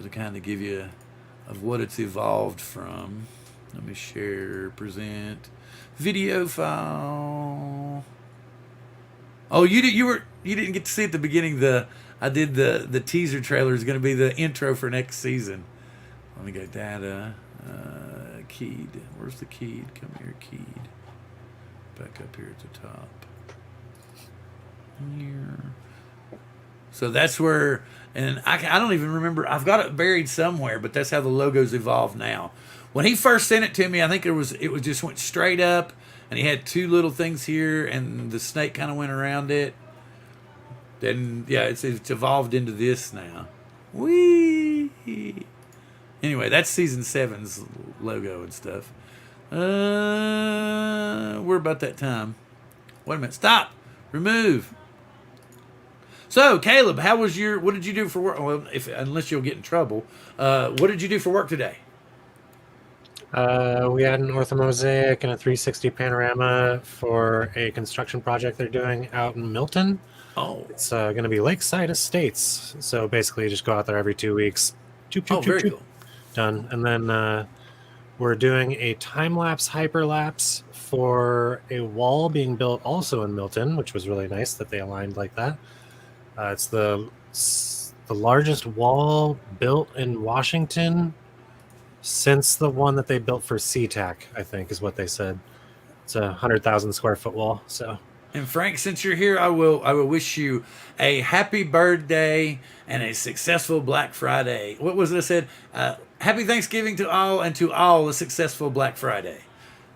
To kind of give you of what it's evolved from. Let me share, present, video file. Oh, you didn't get to see at the beginning. I did the teaser trailer is going to be the intro for next season. Let me go data, keyed. Where's the keyed? Come here, keyed. Back up here at the top. Here. So that's where, and I don't even remember. I've got it buried somewhere, but that's how the logo's evolved now. When he first sent it to me, I think it was just went straight up, and he had two little things here, and the snake kind of went around it. Then yeah, it's evolved into this now. Whee! Anyway, that's season 7's logo and stuff. We're about that time. Wait a minute. Stop. Remove. So, Caleb, what did you do for work? Well, unless you'll get in trouble. What did you do for work today? We had an orthomosaic and a 360 panorama for a construction project they're doing out in Milton. Oh. It's going to be Lakeside Estates. So basically, you just go out there every 2 weeks. Very cool. Done. And then we're doing a time-lapse hyperlapse for a wall being built also in Milton, which was really nice that they aligned like that. It's the largest wall built in Washington since the one that they built for SeaTac, I think is what they said. It's a 100,000 square foot wall. So. And Frank, since you're here, I will wish you a happy birthday and a successful Black Friday. What was it I said? Happy Thanksgiving to all, and to all a successful Black Friday.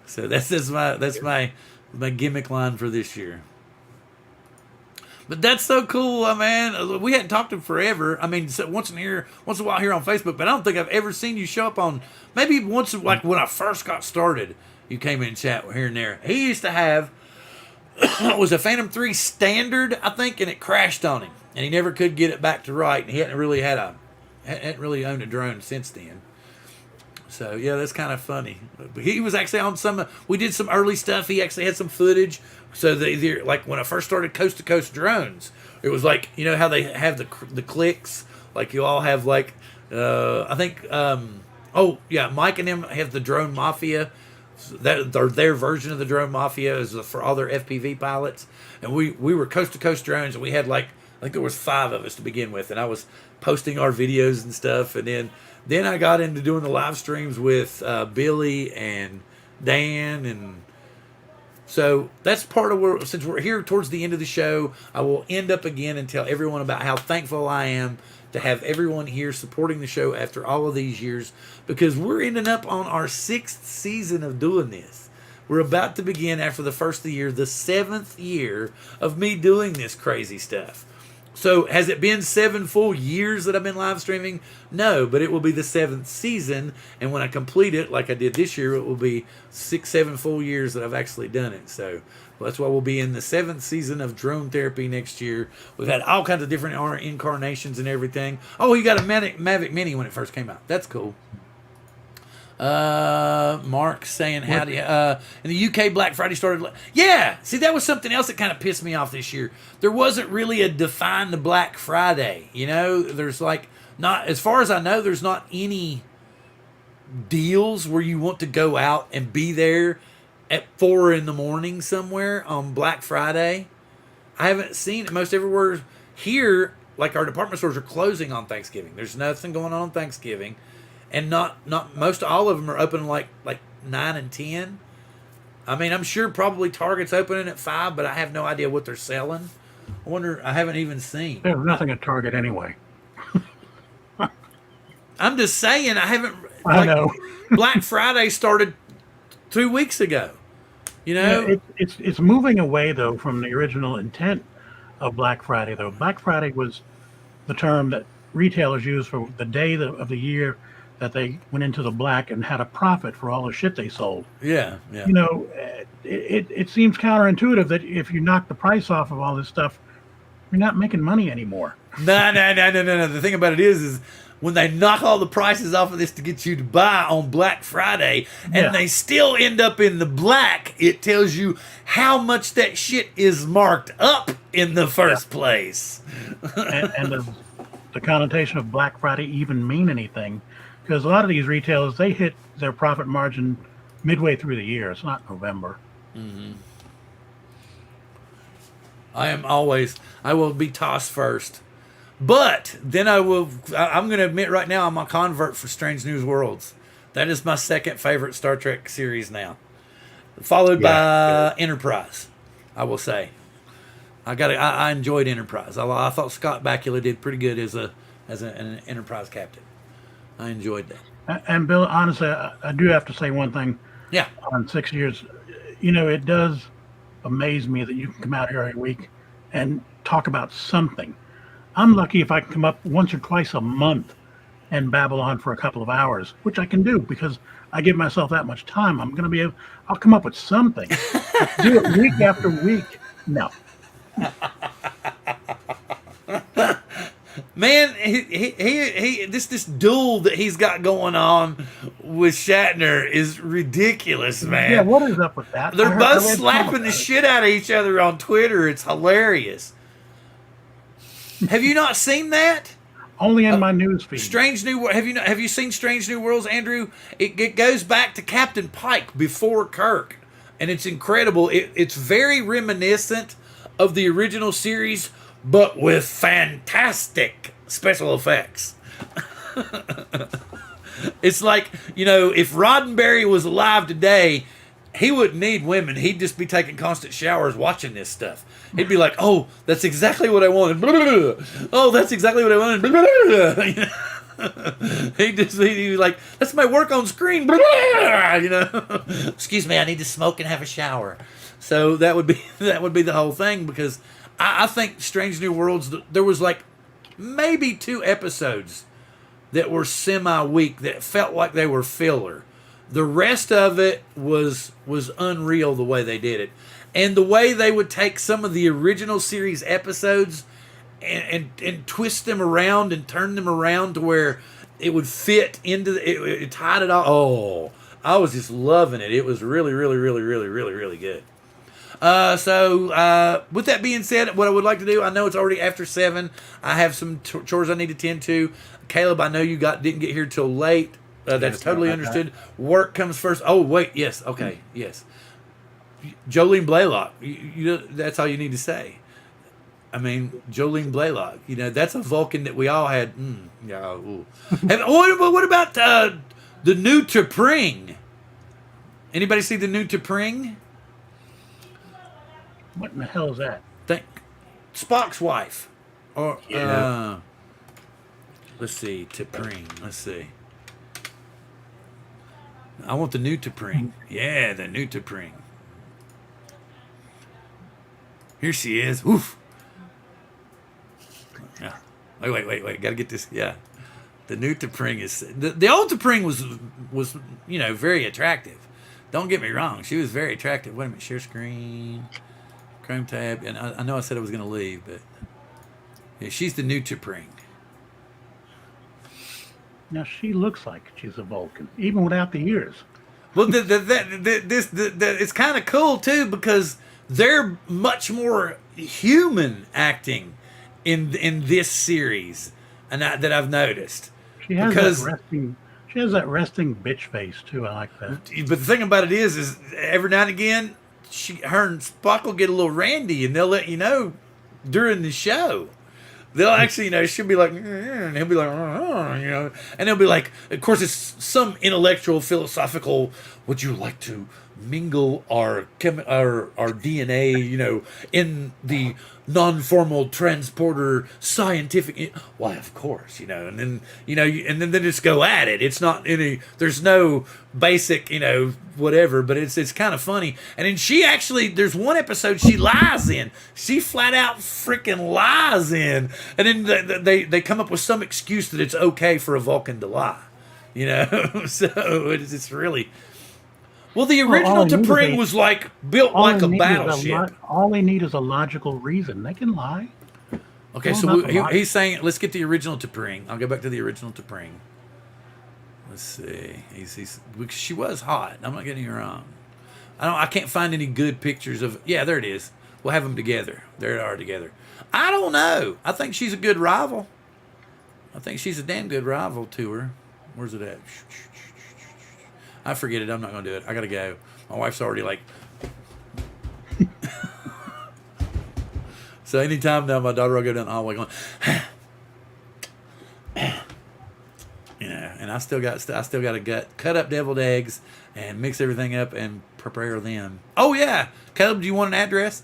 So that's my gimmick line for this year. But that's so cool, man. We hadn't talked to him forever. I mean, once in a while here on Facebook, but I don't think I've ever seen you show up on. Maybe once, like when I first got started, you came in and chat here and there. He used to have was a Phantom 3 standard, I think, and it crashed on him, and he never could get it back to right. And he hadn't really owned a drone since then. So yeah, that's kind of funny. But he was actually on some. We did some early stuff. He actually had some footage. So like when I first started Coast to Coast Drones, it was like, you know how they have the clicks. Like you all have like I think Mike and them have the Drone Mafia. That their version of the Drone Mafia is for all their FPV pilots. And we were Coast to Coast Drones, and we had like, I think there was 5 of us to begin with, and I was posting our videos and stuff, and then I got into doing the live streams with Billy and Dan, and so that's part of where, since we're here towards the end of the show, I will end up again and tell everyone about how thankful I am to have everyone here supporting the show after all of these years, because we're ending up on our 6th season of doing this. We're about to begin, after the first of the year, the 7th year of me doing this crazy stuff. So has it been 7 full years that I've been live streaming? No, but it will be the 7th season. And when I complete it, like I did this year, it will be 6-7 full years that I've actually done it. So that's why we'll be in the 7th season of Drone Therapy next year. We've had all kinds of different incarnations and everything. Oh, you got a Mavic Mini when it first came out. That's cool. Mark saying howdy. In the UK, Black Friday started. Yeah, see, that was something else that kind of pissed me off this year. There wasn't really a defined Black Friday. You know, there's like not, as far as I know, there's not any deals where you want to go out and be there at 4 a.m. somewhere on Black Friday. I haven't seen it. Most everywhere here, like our department stores are closing on Thanksgiving. There's nothing going on Thanksgiving. And not most all of them are open like 9 and 10. I mean, I'm sure probably Target's opening at 5, but I have no idea what they're selling. I wonder, I haven't even seen. There's nothing at Target anyway. I'm just saying, I haven't. I know. Black Friday started 2 weeks ago. You know, yeah, it's moving away though from the original intent of Black Friday. Though Black Friday was the term that retailers used for the day of the year that they went into the black and had a profit for all the shit they sold. Yeah. You know, it seems counterintuitive that if you knock the price off of all this stuff, you're not making money anymore. No. The thing about it is when they knock all the prices off of this to get you to buy on Black Friday, and they still end up in the black, it tells you how much that shit is marked up in the first place. and the connotation of Black Friday even mean anything? Because a lot of these retailers, they hit their profit margin midway through the year. It's not November. Mm-hmm. I will be tossed first. But then I'm going to admit right now, I'm a convert for Strange New Worlds. That is my second favorite Star Trek series now. Followed by Enterprise, I will say. I enjoyed Enterprise. I thought Scott Bakula did pretty good as an Enterprise captain. I enjoyed that. And Bill, honestly, I do have to say one thing. Yeah. On 6 years, you know, it does amaze me that you can come out here every week and talk about something. I'm lucky if I can come up once or twice a month and babble on for a couple of hours, which I can do because I give myself that much time. I'll come up with something. But to do it week after week, no. Man, this duel that he's got going on with Shatner is ridiculous, man. Yeah, what is up with that? They're both slapping the shit out of each other on Twitter. It's hilarious. Have you not seen that? Only in my news feed. Strange New World. Have you seen Strange New Worlds, Andrew? It goes back to Captain Pike before Kirk, and it's incredible. It's very reminiscent of the original series, but with fantastic special effects. It's like, you know, if Roddenberry was alive today, he wouldn't need women. He'd just be taking constant showers watching this stuff. He'd be like, oh, that's exactly what I wanted. Oh, that's exactly what I wanted. He'd be like, that's my work on screen. You know, excuse me, I need to smoke and have a shower. So that would be the whole thing, because I think Strange New Worlds, there was like maybe 2 episodes that were semi-weak that felt like they were filler. The rest of it was unreal the way they did it. And the way they would take some of the original series episodes and twist them around and turn them around to where it would fit into it tied it all. Oh, I was just loving it. It was really, really, really, really, really, really good. So with that being said, what I would like to do, I know it's already after 7. I have some chores I need to tend to. Caleb, I know you didn't get here till late. That's totally understood. Work comes first. Oh, wait. Yes. Okay. Yes. Jolene Blaylock. That's all you need to say. I mean, Jolene Blaylock. You know, that's a Vulcan that we all had. Yeah. What about the new T'Pring? Anybody see the new T'Pring? What in the hell is that? Spock's wife. Or Yeah. Let's see, T'Pring. Let's see. I want the new T'Pring. Yeah, the new T'Pring. Here she is. Oof. Yeah. Wait. Gotta get this. Yeah. The new T'Pring is the old T'Pring was very attractive. Don't get me wrong. She was very attractive. Wait a minute. Share screen. Chrome tab. And I know I said I was gonna leave, but yeah, she's the new T'Pring. Now she looks like she's a Vulcan, even without the ears. Well, it's kind of cool too, because they're much more human acting in this series, and that I've noticed. She has that resting bitch face too. I like that. But the thing about it is every now and again, her and Spock will get a little randy, and they'll let you know during the show. They'll actually, she'll be like, and he'll be like, and they'll be like, of course, it's some intellectual, philosophical, would you like to mingle our DNA, in the non-formal transporter scientific, why, of course, and then, and then they just go at it. It's not there's no basic, whatever, but it's kind of funny. And then there's one episode she lies in. She flat out freaking lies in. And then they come up with some excuse that it's okay for a Vulcan to lie, so it's really... Well, the original T'Pring was built like a battleship. All they need is a logical reason. They can lie. Okay, so he's saying, let's get the original T'Pring. I'll go back to the original T'Pring. Let's see. She was hot. I'm not getting you wrong. I can't find any good pictures of... Yeah, there it is. We'll have them together. There they are together. I don't know. I think she's a good rival. I think she's a damn good rival to her. Where's it at? I forget it. I'm not going to do it. I got to go. My wife's already So anytime now my daughter will go down the hallway going, and I still got to cut up deviled eggs and mix everything up and prepare them. Oh yeah, Caleb, do you want an address?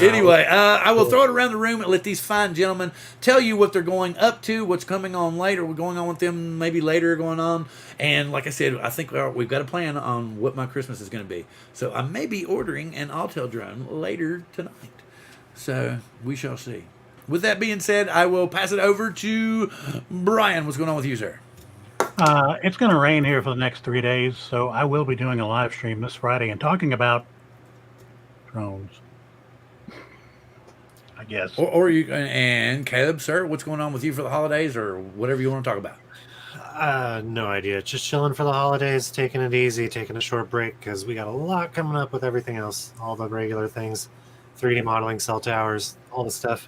Anyway, I will throw it around the room and let these fine gentlemen tell you what they're going up to, what's coming on later, what's going on with them maybe later going on. And like I said, I think we've got a plan on what my Christmas is going to be. So I may be ordering an Altel drone later tonight. So we shall see. With that being said, I will pass it over to Brian. What's going on with you, sir? It's going to rain here for the next 3 days, so I will be doing a live stream this Friday and talking about drones. I guess. Or you and Caleb, sir, what's going on with you for the holidays or whatever you want to talk about? No idea. Just chilling for the holidays, taking it easy, taking a short break because we got a lot coming up with everything else, all the regular things, 3D modeling, cell towers, all the stuff.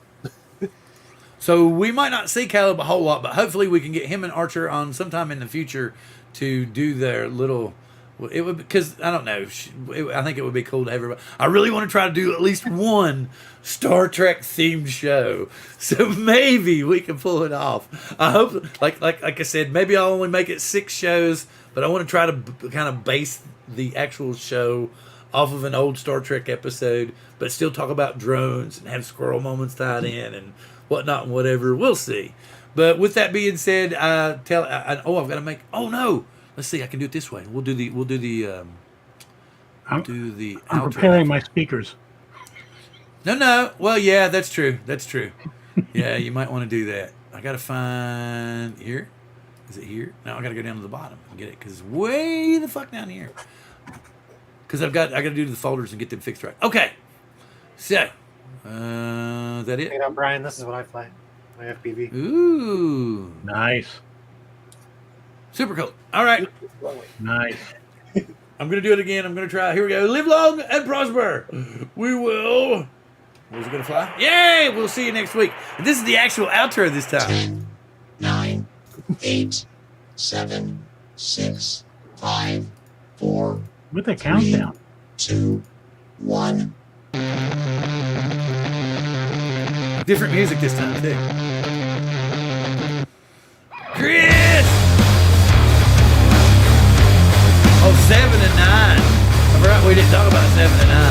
So we might not see Caleb a whole lot, but hopefully we can get him and Archer on sometime in the future to do their little. It would, because I don't know. I think it would be cool to have everybody. I really want to try to do at least one Star Trek themed show, so maybe we can pull it off. I hope, like I said, maybe I'll only make it 6 shows, but I want to try to kind of base the actual show off of an old Star Trek episode, but still talk about drones and have squirrel moments tied in and whatnot and whatever. We'll see. But with that being said, I've got to make. Oh no. Let's see. I can do it this way. We'll do the. I'm outro. preparing my speakers. No. Well, yeah, that's true. That's true. Yeah, you might want to do that. I gotta find here. Is it here? No, I gotta go down to the bottom and get it because it's way the fuck down here. Because I gotta do the folders and get them fixed right. Okay. So, is that it? You know, Brian, this is what I play. My FPV. Ooh, nice. Super cool. All right. Nice. I'm going to do it again. I'm going to try. Here we go. Live long and prosper. We will. Was it going to fly? Yay! We'll see you next week. And this is the actual outro this time. 10, 9, 8, 7, 6, 5, 4. With a countdown. 2, 1. Different music this time, too. Chris! Oh, 7 and 9. I forgot we didn't talk about 7 and 9.